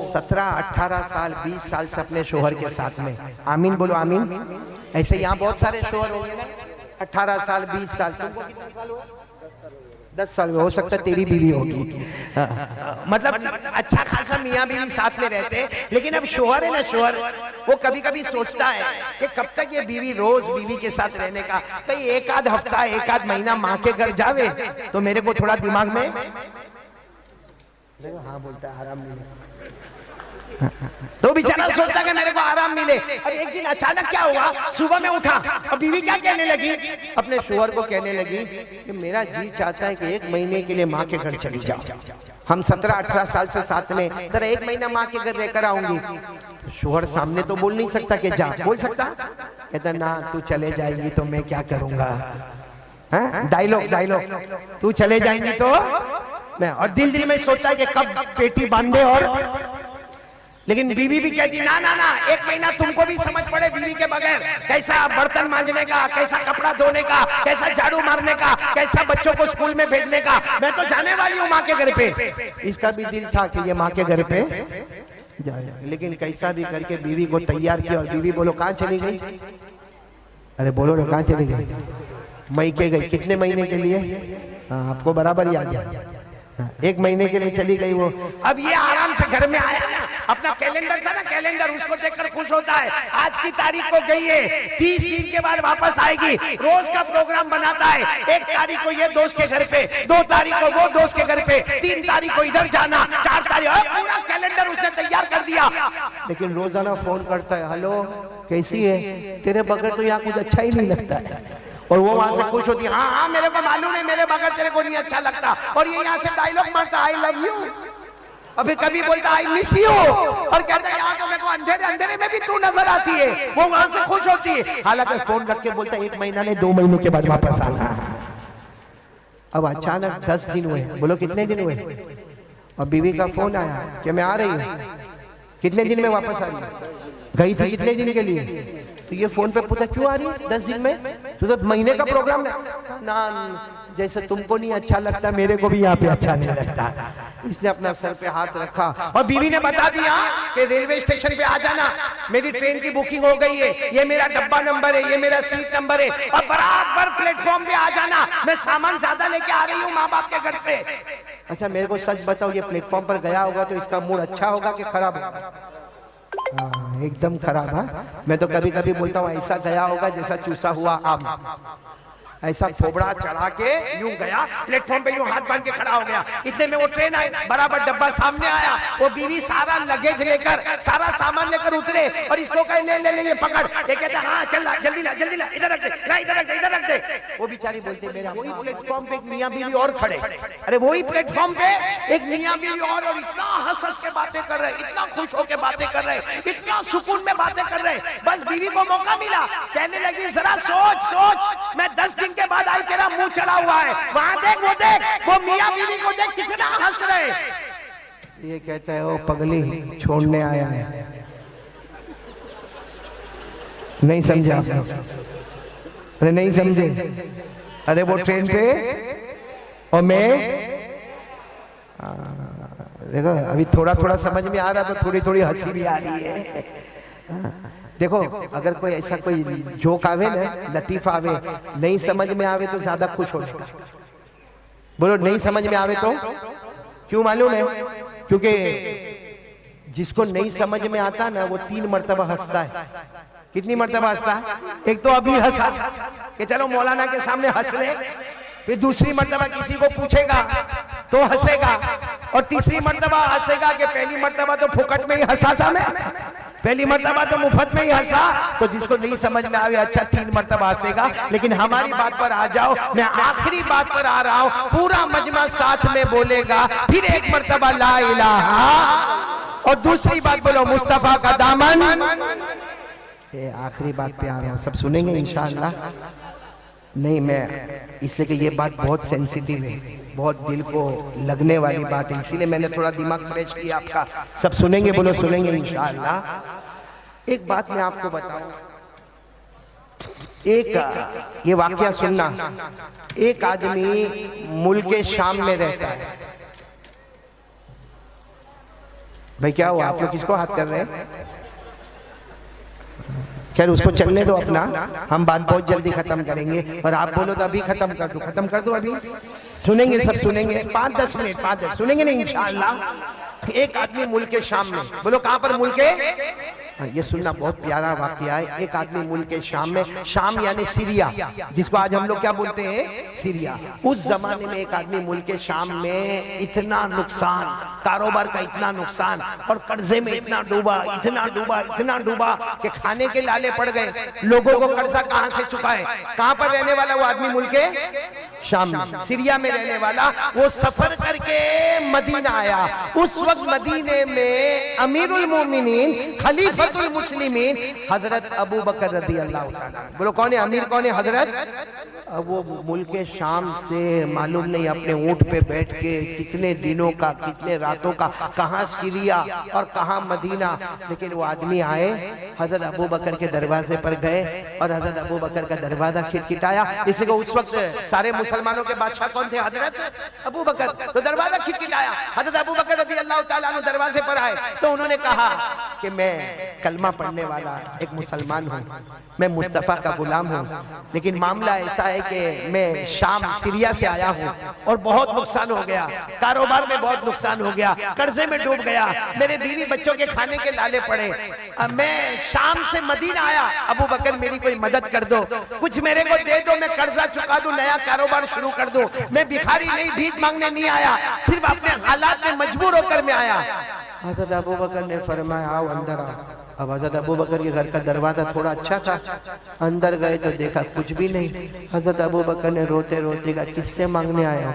17, 18 साल, 20 साल से अपने शोहर के साथ में, आमीन बोलो आमीन। ऐसे यहाँ बहुत सारे शोहर होंगे ना, 18 साल 20 साल, तुमको कितना साल हुआ? 10 साल में, हो सकता है तेरी बीवी होगी। मतलब अच्छा खासा मियाँ बीवी साथ में रहते हैं, लेकिन अब शोहर है ना, शोहर वो कभी कभी सोचता है कि कब तक ये बीवी रोज बीवी के साथ रहने का, कहीं एक आध हफ्ता, एक आध महीना माँ के घर जावे तो मेरे को थोड़ा दिमाग में, हाँ बोलता है आराम मिले, तो बेचारा सोचता है कि मेरे को आराम मिले। अब एक दिन अचानक क्या हुआ, सुबह में उठा और बीवी क्या कहने लगी, अपने शोहर को कहने लगी कि मेरा जी चाहता है कि 1 महीने के लिए माँ के घर चली जाओ, हम 17-18 साल से साथ में, जरा 1 महीना माँ के घर रहकर आऊंगी। तो शोहर सामने तो बोल नहीं सकता कि जा, बोल सकता? कहता ना, तू चले जाएगी तो मैं क्या करूंगा? डायलॉग डायलॉग, तू चले जाएंगी तो मैं, और दिल दिल में सोचता है कि कब पेटी बांधे। और लेकिन बीवी भी कहती ना ना ना, 1 महीना तुमको भी समझ पड़े बीवी के बगैर, कैसा बर्तन मांजने का, कैसा कपड़ा धोने का, कैसा झाड़ू मारने का, कैसा बच्चों को स्कूल में भेजने का, मैं तो जाने वाली हूँ माँ के घर पे। इसका भी दिल था कि ये माँ के घर पे जाए, लेकिन कैसा भी करके बीवी को तैयार किया। और बीवी बोलो कहाँ चली गई? अरे बोलो ना, कहाँ चली गई? मैके गई। कितने महीने के लिए? आपको बराबर याद है, 1 महीने के लिए चली गई वो। अब ये आराम से घर में आया ना, अपना कैलेंडर था ना, कैलेंडर उसको देखकर खुश होता है, आज की तारीख को गई है, 30 दिन के बाद वापस आएगी, रोज का प्रोग्राम बनाता है। 1 तारीख को ये दोस्त के घर पे, 2 तारीख को वो दोस्त के घर पे, 3 तारीख को इधर जाना, 4 तारीख, पूरा कैलेंडर उसने तैयार कर दिया। लेकिन रोजाना फोन करता है, हेलो कैसी है, तेरे बगैर तो यहाँ कुछ अच्छा ही नहीं लगता है। और वो वहां से खुश होती है, हाँ हाँ मेरे को मालूम है, मेरे बगैर तेरे को नहीं अच्छा लगता। और ये यहाँ से डायलॉग मारता, आई लव यू, अभी कभी बोलता आई मिस यू, और कहता है यहाँ तो मेरे को अंधेरे अंधेरे में भी तू नजर आती है। वो वहां से खुश होती है, हालांकि फोन रख के बोलता 1 महीना ने 2 महीने के बाद वापस आना। अब अचानक 10 दिन हुए, बोलो कितने दिन हुए? और बीवी का फोन आया कि मैं आ रही हूँ। कितने दिन में वापस आ रही है? गई थी कितने दिन के लिए? तो ये फोन पे पूछा क्यों आ रही है 10 दिन में? तो महीने का प्रोग्राम ना, जैसे तुमको नहीं अच्छा लगता मेरे को भी यहाँ पे अच्छा नहीं लगता। इसने अपना सर पे हाथ रखा और बीवी ने बता दिया कि रेलवे स्टेशन पे आ जाना, मेरी ट्रेन की बुकिंग हो गई है, ये मेरा डब्बा नंबर है, ये मेरा सीट नंबर है, और बराबर प्लेटफॉर्म पे आ जाना, मैं सामान ज्यादा लेके आ रही हूँ माँ बाप के घर से। अच्छा मेरे को सच बताओ, ये प्लेटफॉर्म पर गया होगा तो इसका मूड अच्छा होगा कि खराब होगा? एकदम खराब है। मैं तो कभी कभी बोलता हूँ ऐसा गया होगा जैसा चूसा हुआ आम, ऐसा फोबड़ा चढ़ा के यूं गया, प्लेटफॉर्म पे यूं हाथ बांध के खड़ा हो गया। इतने में वो ट्रेन आई, बराबर डब्बा सामने आया, वो बीवी सारा लगेज लेकर, सारा सामान लेकर उतरे और इसको कहे ले ले ले ये पकड़। ये कहता हाँ चल ला, जल्दी ला, जल्दी ला, इधर रख दे, ला इधर रख दे, इधर रख दे। वो बेचारी बोलते मेरा वही प्लेटफॉर्म पे एक मियाँ बीवी और खड़े, अरे वही प्लेटफॉर्म पे एक मियाँ बीवी और इतना हंस हंस के बातें कर रहे, इतना खुश होकर बातें कर रहे, इतना सुकून में बातें कर रहे। बस बीवी को मौका मिला, कहने लगी जरा सोच सोच, मैं 10 दिन के बाद आई, तेरा मुंह चढ़ा हुआ है, वहां देख, वो मियाँ बीवी को देख कितना हंस रहे। ये कहता है वो पगली छोड़ने आया है, नहीं समझा? अरे नहीं समझे? अरे वो ट्रेन पे और मैं देखो अभी थोड़ा थोड़ा समझ में आ रहा, तो थोड़ी थोड़ी हंसी भी आ रही है। देखो अगर कोई ऐसा कोई जोक आवे ना, लतीफ आवे, नहीं समझ में आवे तो ज्यादा खुश हो जाएगा। बोलो नहीं समझ में आवे तो क्यों मालूम है? क्योंकि जिसको नहीं समझ में आता ना वो 3 मर्तबा हंसता है। कितनी मर्तबा हंसता है? एक तो अभी हंसा कि चलो मौलाना के सामने हंस ले, फिर दूसरी मर्तबा किसी को पूछेगा तो हंसेगा, और तीसरी मर्तबा हंसेगा कि पहली मर्तबा तो फुकट में ही हंसा था मैं, पहली मर्तबा तो मुफ्त में ही हंसा, तो जिसको नहीं समझ में आवे अच्छा 3 मर्तबा हंसेगा। लेकिन हमारी बात पर आ जाओ, मैं आखिरी बात पर आ रहा हूं, पूरा मजमा साथ में बोलेगा, फिर 1 मर्तबा ला इलाहा, और दूसरी बात बोलो मुस्तफा का दामन। ये आखिरी बात पे आ रहा हूं, सब सुनेंगे इंशाअल्लाह। नहीं, मैं इसलिए कि ये बात बहुत सेंसिटिव है, बहुत दिल को लगने वाली बात है, इसीलिए मैंने थोड़ा दिमाग फ्रेश किया आपका। सब सुनेंगे, बोलो सुनेंगे इंशाअल्लाह। एक बात मैं आपको बताऊं, एक ये वाकया सुनना। एक आदमी मुल्क शाम में रहता है। भाई क्या हुआ, आप लोग किसको हाथ कर रहे हैं? खैर उसको चलने दो अपना, हम बात बहुत जल्दी खत्म करेंगे। और आप बोलो तो अभी खत्म कर दो, खत्म कर दो अभी। सुनेंगे, सब सुनेंगे, 5-10 मिनट 5-10 सुनेंगे नहीं इंशाअल्लाह। एक आदमी मुल्क शाम में, बोलो कहां पर मुल्क है? ये सुनना, बहुत प्यारा वाकया है। एक आदमी मुल्क शाम में, शाम यानी सीरिया, जिसको आज हम लोग क्या बोलते हैं, सीरिया। उस जमाने में एक आदमी मुल्क शाम में इतना नुकसान, कारोबार का इतना नुकसान, और कर्जे में इतना डूबा, इतना डूबा, इतना डूबा कि खाने के लाले पड़ गए। लोगों को कर्जा कहां से चुकाए? कहां पर रहने वाला वो आदमी? मुल्क शाम में, सीरिया में रहने वाला। वो सफर करके मदीना आया। उस वक्त मदीने में अमीरुल मोमिनीन, खलीफतुल मुस्लिमीन हजरत अबू बकर रज़ी अल्लाह ताला। बोलो कौन है अमीर, कौन है हजरत? अब वो मुल्क शाम से मालूम नहीं अपने ऊंट पे बैठ के कितने दिनों का, कितने रातों का, कहां सीरिया और कहां मदीना। लेकिन वो आदमी आए, हजरत अबू बकर के दरवाजे पर गए, और हजरत अबू बकर का दरवाजा खिटखिटाया। इसी को उस वक्त सारे मुसलमानों के बादशाह कौन थे? हजरत अबू बकर। तो दरवाजा खिटखिटाया, हजरत अबू बकर रज़ी अल्लाह ताला अन्हु दरवाजे पर आए। तो उन्होंने कहा कि मैं कलमा पढ़ने वाला एक मुसलमान हूँ, मैं मुस्तफा का गुलाम हूँ, लेकिन मामला ऐसा है कि मैं शाम सीरिया से आया हूँ और बहुत नुकसान हो गया, कारोबार में बहुत नुकसान हो गया, कर्जे में डूब गया, मेरे बीवी बच्चों के खाने के लाले पड़े। अब मैं शाम से मदीना आया, अबू बकर मेरी कोई मदद कर दो, कुछ मेरे को दे दो, मैं कर्जा चुका दूं, नया कारोबार शुरू कर दूं। मैं भिखारी नहीं, भीख मांगने नहीं आया, सिर्फ अपने हालात में मजबूर होकर मैं आया। हजरत अबू बकर ने फरमाया आओ अंदर आओ। अब हजरत अबू बकर के घर का दरवाजा थोड़ा अच्छा था, अंदर गए तो देखा कुछ भी नहीं। हजरत अबू बकर ने रोते रोते कहा किससे मांगने आए हो?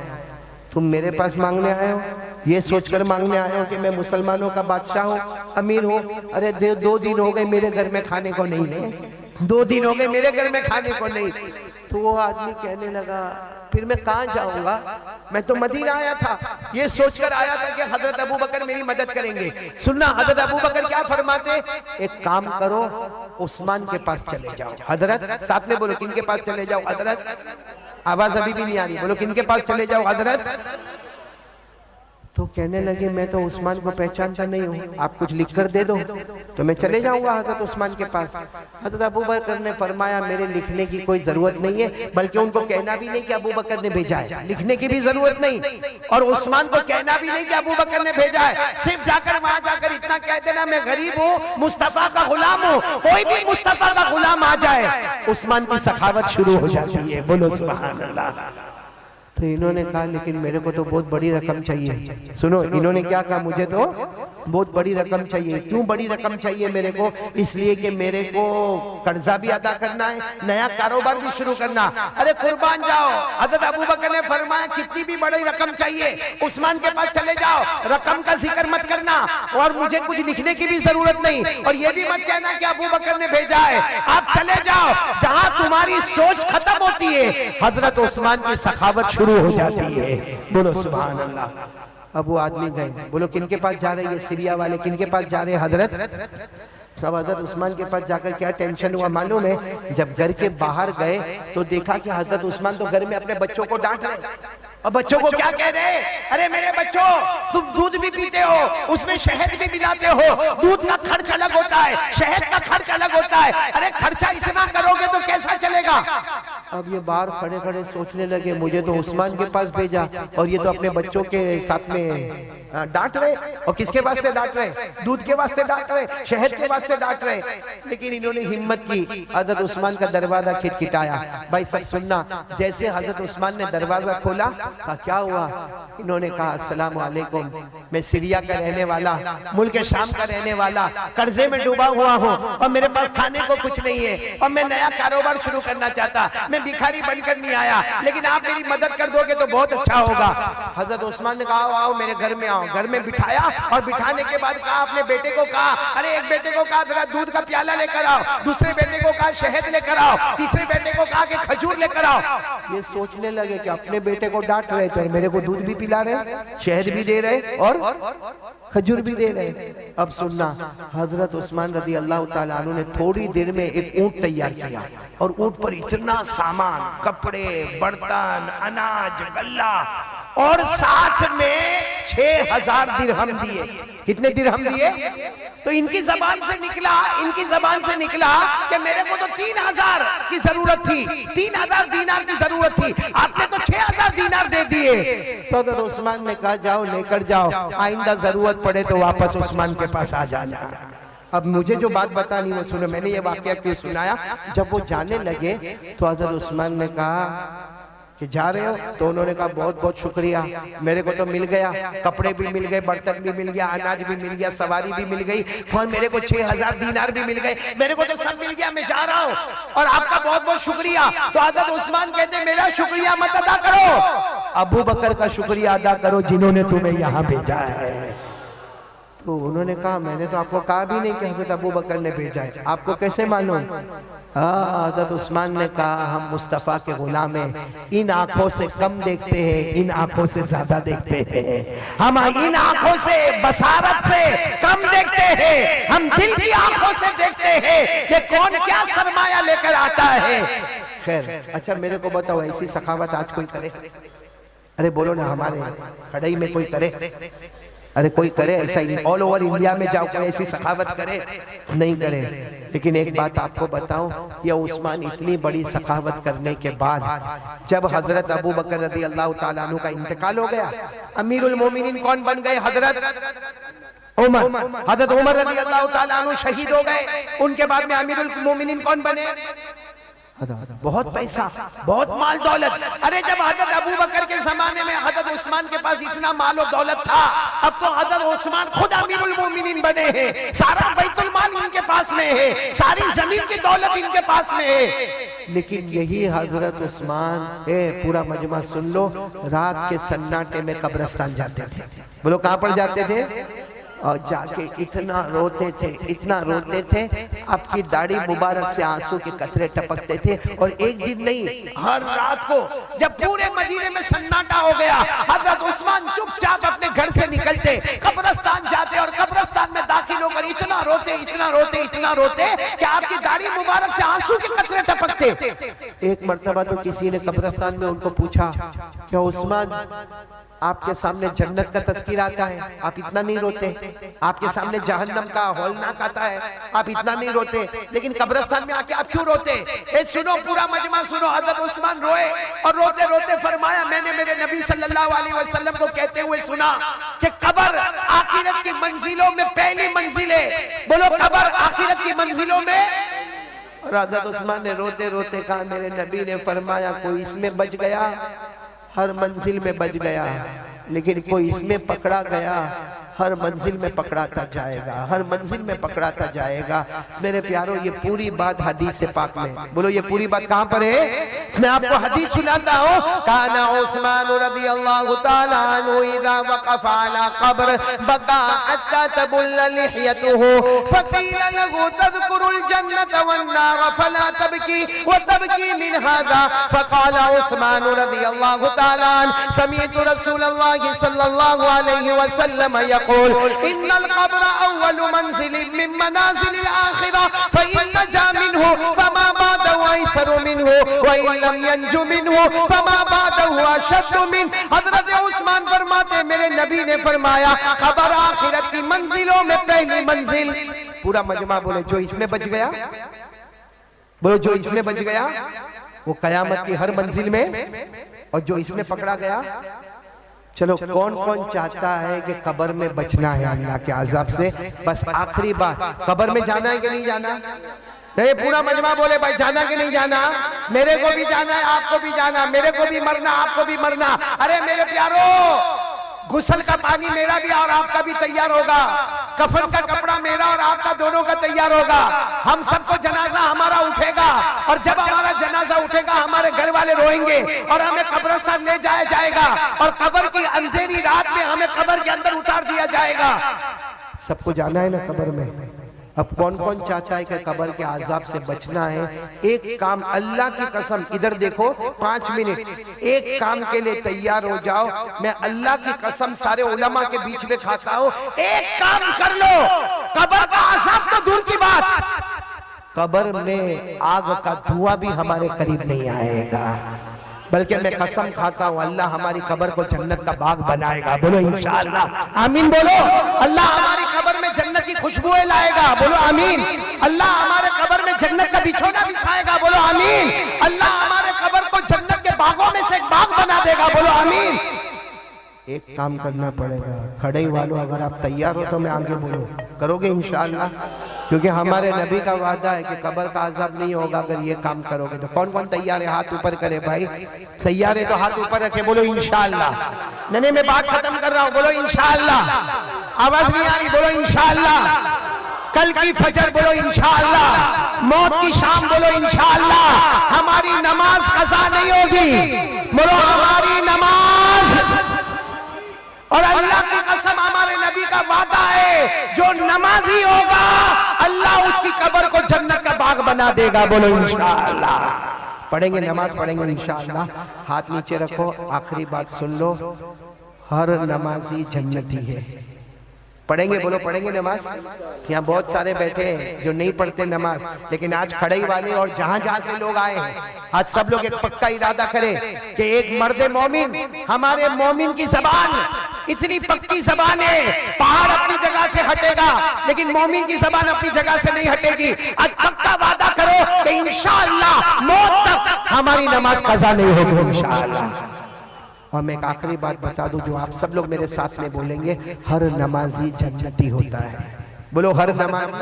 तुम मेरे पास मांगने आए हो? ये सोचकर मांगने आए हो कि मैं मुसलमानों का बादशाह हूँ, अमीर हूँ? अरे 2 दिन हो गए मेरे घर में खाने को नहीं है, 2 दिन हो गए मेरे घर में खाने को नहीं। तो वो आदमी कहने लगा फिर मैं कहाँ जाऊंगा, मैं तो मदीना आया था, ये सोचकर आया था कि हजरत अबू बकर मेरी मदद करेंगे। सुनना, हजरत अबू बकर क्या फरमाते, एक काम करो उस्मान के पास चले जाओ। हजरत साथ में बोलो किन के पास चले जाओ? हजरत, आवाज अभी भी नहीं आ रही, बोलो किन के पास चले जाओ? हजरत। तो कहने लगे मैं तो उस्मान को पहचानता नहीं हूँ, आप कुछ लिख कर दे दो तो मैं चले जाऊंगा हजरत उस्मान के पास। हजरत अबू बकर ने फरमाया मेरे लिखने की कोई जरूरत नहीं है, बल्कि उनको कहना भी नहीं कि अबू बकर ने भेजा है, लिखने की भी जरूरत नहीं, और उस्मान को कहना भी नहीं कि अबू बकर ने भेजा है। सिर्फ जाकर वहां जाकर इतना कह देना मैं गरीब हूँ, मुस्तफा का गुलाम हूँ। कोई भी मुस्तफा का गुलाम आ जाए, उस्मान की सखावत शुरू हो जाती है। बोलो सुभान अल्लाह। तो इन्होंने कहा लेकिन मेरे को तो बहुत बड़ी रकम चाहिए। सुनो, इन्होंने क्या कहा, मुझे तो बहुत बड़ी रकम चाहिए। क्यों बड़ी रकम चाहिए मेरे को? इसलिए कि मेरे को कर्जा भी अदा करना है, नया कारोबार भी शुरू करना। अरे कुर्बान जाओ, हजरत अबू बकर ने फरमाया कितनी भी बड़ी रकम चाहिए उस्मान के पास चले जाओ, रकम का जिक्र मत करना, और मुझे कुछ लिखने की भी जरूरत नहीं, और ये भी मत कहना कि अबू बकर ने भेजा है। आप चले जाओ, जहां तुम्हारी सोच खत्म होती है हजरत उस्मान की सखावत शुरू हो जाती है। बोलो सुभान अल्लाह। अब वो आदमी गए, बोलो किनके पास जा रहे हैं? ये सीरिया वाले किनके पास जा रहे हैं? हजरत। सब हजरत उस्मान के पास जाकर क्या टेंशन हुआ मालूम है? जब घर के बाहर गए तो देखा कि हजरत उस्मान तो घर में अपने बच्चों को डांट रहे, और बच्चों को क्या कह रहे? अरे मेरे बच्चों, तुम दूध भी पीते हो, उसमें शहद भी मिलाते हो, दूध का खर्च अलग होता है, शहद का खर्च अलग होता है, अरे खर्चा इतना करोगे तो कैसा चलेगा? अब ये बाहर खड़े खड़े सोचने लगे मुझे तो उस्मान के पास भेजा, और ये तो अपने बच्चों के साथ में डांट रहे, और किसके वास्ते डांट रहे? दूध के वास्ते डांट रहे, शहद के वास्ते डांट रहे। लेकिन इन्होंने हिम्मत की, हजरत उस्मान का दरवाजा खिटखिटाया। भाई सब सुनना, जैसे हजरत उस्मान ने दरवाजा खोला, कहा क्या हुआ? इन्होंने कहा अस्सलाम वालेकुम, मैं सीरिया का रहने वाला, मुल्क शाम का रहने वाला, कर्जे में डूबा हुआ हूँ और मेरे पास खाने को कुछ नहीं है और मैं नया कारोबार शुरू करना चाहता, मैं भिखारी बनकर नहीं आया, लेकिन आप मेरी मदद कर दोगे तो बहुत अच्छा होगा। हजरत उस्मान ने कहा आओ मेरे घर में आओ। घर में बिठाया और बिठाने के बाद कहा, अपने बेटे को कहा, अरे एक बेटे को कहा जरा दूध का प्याला लेकर आओ, दूसरे बेटे को कहा शहद लेकर आओ, तीसरे बेटे को कहा कि खजूर लेकर आओ। ये सोचने लगे कि अपने बेटे को डांट रहे थे, मेरे को दूध भी पिला रहे, शहद भी दे रहे और खजूर भी दे रहे। अब सुनना, हजरत उस्मान रजी अल्लाह ताला अन्हु ने थोड़ी देर में एक ऊंट तैयार किया और ऊंट पर इतना सामान, कपड़े, बर्तन, अनाज, गल्ला और साथ में 6000 दिरहम दिए। कितने दिरहम दिए? तो इनकी जबान से निकला कि मेरे को तो 3000 की जरूरत थी, 3000 दीनार की जरूरत थी, आपने तो 6000 दीनार दे दिए। तो हज़रत उस्मान ने कहा जाओ लेकर जाओ, आइंदा जरूरत पड़े तो वापस उस्मान के पास आ जाना। अब मुझे जो बात बतानी वो सुनो, मैंने ये वाकया क्यों सुनाया। जब वो जाने लगे तो हज़रत उस्मान ने कहा कि जा रहे हो? तो उन्होंने कहा बहुत बहुत शुक्रिया, मेरे को तो मिल गया, कपड़े भी मिल गए, बर्तन भी मिल गया, अनाज भी मिल गया, सवारी भी मिल गई और मेरे को 6000 दीनार भी मिल गए, मेरे को तो सब मिल गया, मैं जा रहा हूँ और आपका बहुत बहुत शुक्रिया। तो हज़रत उस्मान कहते मेरा शुक्रिया मत अदा करो, अबू बकर का शुक्रिया अदा करो जिन्होंने तुम्हें यहाँ भेजा है। तो उन्होंने कहा मैंने तो आपको कहा भी नहीं कि हज़रत अबू बकर ने भेजा है, आपको कैसे मालूम? हज़रत उस्मान ने कहा हम मुस्तफ़ा के गुलाम हैं, इन आंखों से कम देखते हैं, इन आंखों से ज्यादा देखते हैं। हम इन आंखों से, बसारत से कम देखते हैं, हम दिल की आंखों से देखते हैं कि कौन क्या सरमाया लेकर आता है। खैर अच्छा मेरे को बताओ, ऐसी सखावत आज कोई करे? अरे बोलो ना, हमारे खड़ई में कोई करे? अरे कोई करे ऐसा? ऑल ओवर इंडिया में जाओ कोई ऐसी सखावत करे? नहीं करे। लेकिन एक बात आपको बताऊं, ये उस्मान इतनी बड़ी सखावत करने के बाद जब हजरत अबू बकर रज़ी अल्लाह ताला अन्हु का इंतकाल हो गया, अमीरुल मोमिनीन कौन बन गए? हजरत उमर। हजरत उमर रज़ी अल्लाह ताला अन्हु शहीद हो गए, उनके बाद में अमीरुल मोमिनीन कौन बने? बहुत पैसा, बहुत माल दौलत। अरे जब हजरत अबू बकर के जमाने में हजरत उस्मान के पास इतना माल और दौलत था, अब तो हजरत उस्मान खुद अमीरुल मोमिनीन बने हैं, सारा बैतुल माल इनके पास में है, सारी जमीन की दौलत इनके पास में है। लेकिन यही हजरत उस्मान, पूरा मजमा सुन लो, रात के सन्नाटे में कब्रिस्तान जाते थे। बोलो कहां पर जाते थे? और जाके इतना रोते थे, इतना रोते थे, आपकी दाढ़ी मुबारक से आंसू के कतरे टपकते थे। और एक दिन नहीं, हर रात को जब पूरे मदीने में सन्नाटा हो गया, हजरत उस्मान चुपचाप अपने घर से निकलते, कब्रिस्तान जाते और कब्रिस्तान में दाखिल होकर इतना रोते, इतना रोते, इतना रोते कि आपकी दाढ़ी मुबारक से आंसू के कतरे टपकते। एक मर्तबा तो किसी ने कब्रिस्तान में उनको पूछा, क्या उस्मान आपके सामने जन्नत का तज़किरा आता है, आप इतना नहीं रोते? आपके सामने जहन्नम का हौलनाक आता है, आप इतना नहीं रोते, लेकिन कब्रिस्तान में आके आप क्यों रोते? सुनो, पूरा मजमा सुनो। हजरत उस्मान रोए और रोते रोते फरमाया, मैंने मेरे नबी सल्लल्लाहु अलैहि वसल्लम को कहते हुए सुना कि कब्र आखिरत की मंजिलों में पहली मंजिल है। बोलो कब्र आखिरत की मंजिलों में। और हजरत उस्मान ने रोते रोते कहा, मेरे नबी ने फरमाया कोई इसमें बच गया, हर मंजिल में बच गया, लेकिन कोई इसमें पकड़ा गया, हर मंजिल में पकड़ाता जाएगा, हर मंजिल में पकड़ाता जाएगा। मेरे प्यारों, ये पूरी बात हदीस पाक में, बोलो ये पूरी बात कहां पर है? मैं आपको हदीस सुनाता हूं। काना उस्मान रज़ियल्लाहु ताला अन्हु इज़ा वक़फ़ा अला क़ब्र बका हत्ता तबुल्ल लिहयतुहु फ़क़ील लहु तज़कुरुल जन्नत वन नार फला तबकी व तबकी मिन हाज़ा फ़क़ाल उस्मान रज़ियल्लाहु ताला अन्हु समिअतु रसूलल्लाहि सल्लल्लाहु अलैहि वसल्लम यक़ूल इन्नल क़ब्र अव्वलु मंज़िलिन मिन मनाज़िलिल आख़िरह फ़इन नजा मिन्हु फ़मा बादहु अयसरु मिन्हु व इन लम यंजु मिन्हु फ़मा बादहु अशद्दु मिन। हज़रत उस्मान फरमाते, मेरे नबी ने फरमाया क़ब्र आखिरत की मंजिलों में पहली मंजिल। पूरा मजमा बोले जो इसमें बच गया, बोलो जो इसमें बच गया वो कयामत की हर मंजिल में, और जो इसमें पकड़ा गया चलो कौन कौन चाहता है कि कब्र में बचना है अल्लाह के अज़ाब से? बस आखिरी बात, कब्र में जाना है कि नहीं जाना? नहीं, पूरा मजमा बोले भाई जाना कि नहीं जाना? मेरे को भी जाना है, आपको भी जाना, मेरे को भी मरना, आपको भी मरना। अरे मेरे प्यारो, गुस्ल का पानी मेरा भी और आपका भी तैयार होगा, कफन का कपड़ा मेरा और आपका दोनों का तैयार होगा, हम सबको जनाजा हमारा उठेगा, और जब हमारा जनाजा उठेगा हमारे घर वाले रोएंगे और हमें कब्रिस्तान ले जाया जाएगा, और कब्र की अंधेरी रात में हमें कब्र के अंदर उतार दिया जाएगा। सबको जाना है ना कब्र में? अब कौन कौन चाहता है कि कब्र के आजाब से बचना है? एक काम, अल्लाह की कसम, इधर देखो, 5 मिनट एक काम के लिए तैयार हो जाओ। मैं अल्लाह की कसम सारे उलमा के बीच में खाता हूं, एक काम कर लो, कब्र का आजाब तो दूर की बात, कब्र में आग का धुआं भी हमारे करीब नहीं आएगा। बल्कि मैं कसम खाता हूँ अल्लाह हमारी कब्र को जन्नत का बाग बनाएगा। बोलो इंशाअल्लाह, आमीन बोलो। अल्लाह हमारी कब्र में जन्नत की खुशबुएं लाएगा। बोलो आमीन। अल्लाह हमारे कब्र में जन्नत का बिछोना बिछाएगा। बोलो आमीन। अल्लाह हमारे कब्र को जन्नत के बागों में से एक बाग बना देगा। बोलो आमीन। एक काम करना पड़ेगा, खड़े वालों अगर आप तैयार हो तो मैं आगे बोलूं, करोगे इंशाअल्लाह? क्योंकि हमारे नबी का वादा है कि कब्र का अज़ाब नहीं होगा अगर ये काम करोगे। तो कौन कौन तैयार है? हाथ ऊपर करे भाई। तैयार है तो हाथ ऊपर रखे, बोलो इंशाअल्लाह। नहीं, मैं बात खत्म कर रहा हूँ, बोलो इंशाअल्लाह। आवाज नहीं आ रही, बोलो इंशाअल्लाह। कल की फजर बोलो इंशाअल्लाह। मौत की शाम बोलो इंशाअल्लाह। हमारी नमाज कज़ा नहीं होगी, बोलो हमारी नमाज, और अल्लाह की कसम हमारे नबी का वादा है जो नमाजी होगा अल्लाह उसकी कब्र को जन्नत का बाग बना देगा। बोलो इंशाअल्लाह। पढ़ेंगे, नमाज पढ़ेंगे इंशाअल्लाह। हाथ नीचे रखो, आखिरी बात सुन लो, हर नमाजी जन्नती है। पढ़ेंगे, बोलो पढ़ेंगे नमाज। यहाँ बहुत सारे बैठे हैं जो नहीं पढ़ते नमाज, लेकिन आज खड़े वाले और जहां जहां से लोग आए हैं, आज सब लोग एक पक्का इरादा करें कि एक मर्दे मोमिन, हमारे मोमिन की जबान इतनी पक्की जबान है, पहाड़ अपनी जगह से हटेगा लेकिन मोमिन की जबान अपनी जगह से नहीं हटेगी। आज पक्का वादा करो कि इंशाअल्लाह मौत तक हमारी नमाज कज़ा नहीं होगी इंशाअल्लाह। और मैं एक आखिरी बात बता दूं जो आप सब लोग मेरे साथ में बोलेंगे, हर नमाजी जन्नती होता है। बोलो हर नमाजी।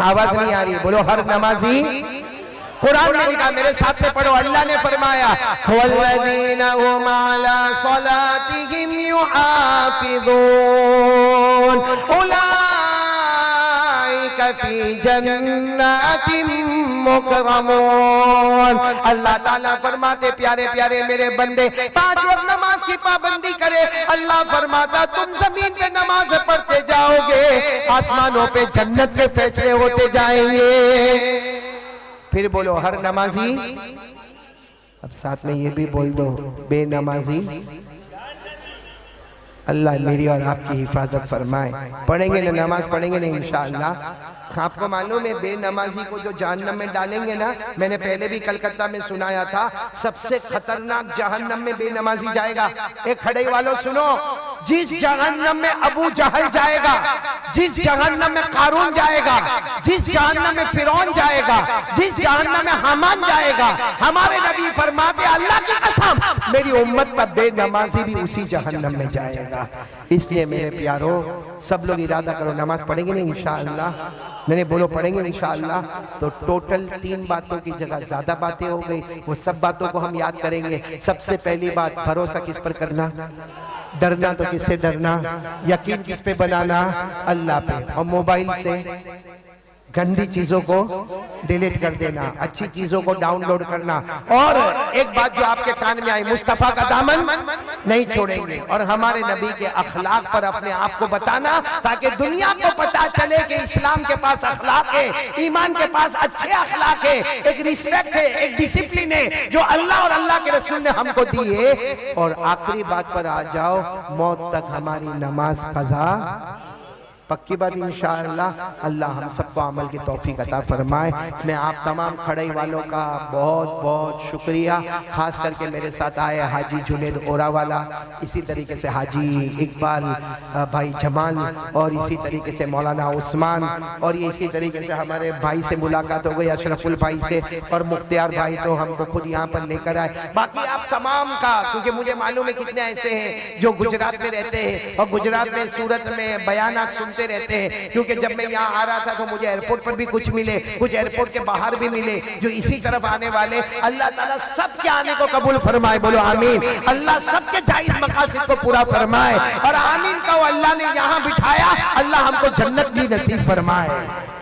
आवाज नहीं आ रही, बोलो हर नमाजी। कुरान में लिखा, मेरे साथ में पढ़ो, अल्लाह ने फरमाया वल्लज़ीना हुम अला सलातिहिम युहाफिज़ून उलाइका फी जन्नातिम मुकरमून। अल्लाह ताला फरमाते, प्यारे प्यारे मेरे बंदे 5 वक्त नमाज की पाबंदी करे। अल्लाह फरमाता तुम जमीन पे नमाज पढ़ते जाओगे, आसमानों पे जन्नत के फैसले होते जाएंगे। फिर बोलो हर नमाजी। अब साथ में ये भी बोल दो, बेनमाजी। अल्लाह मेरी और आपकी हिफाजत फरमाए। पढ़ेंगे ना नमाज, पढ़ेंगे ना इंशाअल्लाह। आपको मालूम है बेनमाजी को जो जहन्नम में डालेंगे ना, मैंने पहले भी कलकत्ता में सुनाया था, सबसे खतरनाक जहन्नम में बेनमाजी जाएगा। एक खड़े वालों सुनो, जिस जहन्नम में अबू जहल जाएगा, जिस जहन्नम में कारून जाएगा, जिस जहन्नम में फिरौन जाएगा, जिस जहन्नम में हामान जाएगा, हमारे नबी फरमाते अल्लाह की कसम मेरी उम्मत का बेनमाजी भी उसी जहन्नम में जाएगा। इसलिए मेरे प्यारो सब लोग इरादा करो, नमाज पढ़ेंगे नहीं इंशाअल्लाह? नहीं बोलो पढ़ेंगे इंशाअल्लाह। तो टोटल 3 बातों की जगह ज्यादा बातें हो गई, वो सब बातों को हम याद करेंगे। सबसे पहली बात, भरोसा किस पर करना? डरना तो किससे डरना? यकीन किस पे बनाना? अल्लाह पे। और मोबाइल से गंदी चीजों को डिलीट कर देना, अच्छी चीजों को डाउनलोड करना। और एक बात जो आपके कान में आई, मुस्तफा का दामन नहीं छोड़ेंगे, और हमारे नबी के अखलाक पर अपने आप को बताना, ताकि दुनिया को पता चले कि इस्लाम के पास अखलाक है, ईमान के पास अच्छे अखलाक है, एक रिस्पेक्ट है, एक डिसिप्लिन है जो अल्लाह और अल्लाह के रसूल ने हमको दी है। और आखिरी बात पर आ जाओ, मौत तक हमारी नमाज कज़ा पक्की बात इंशाअल्लाह अल्लाह हम सबको अमल की तौफीक अता फरमाए। मैं आप तमाम खड़े वालों का बहुत बहुत शुक्रिया, खास करके मेरे साथ आए हाजी जुनेद ओरावाला, इसी तरीके से हाजी इकबाल भाई जमाल, और इसी तरीके से मौलाना उस्मान, और ये इसी तरीके से हमारे भाई से मुलाकात हो गई अशरफुल भाई से, और मुख्तियार भाई तो हमको खुद यहाँ पर लेकर आए। बाकी आप तमाम का, क्योंकि मुझे मालूम है कितने ऐसे हैं जो गुजरात में रहते हैं और गुजरात में सूरत में बयानात सुनते रहते हैं, क्योंकि जब मैं यहाँ आ रहा था तो मुझे एयरपोर्ट पर भी कुछ मिले, कुछ एयरपोर्ट के बाहर भी मिले जो इसी तरफ आने वाले। अल्लाह ताला सबके आने को कबूल फरमाए, बोलो आमीन। अल्लाह सबके जायज मकासद को पूरा फरमाए, और आमीन का अल्लाह ने यहाँ बिठाया, अल्लाह हमको जन्नत भी नसीब फरमाए।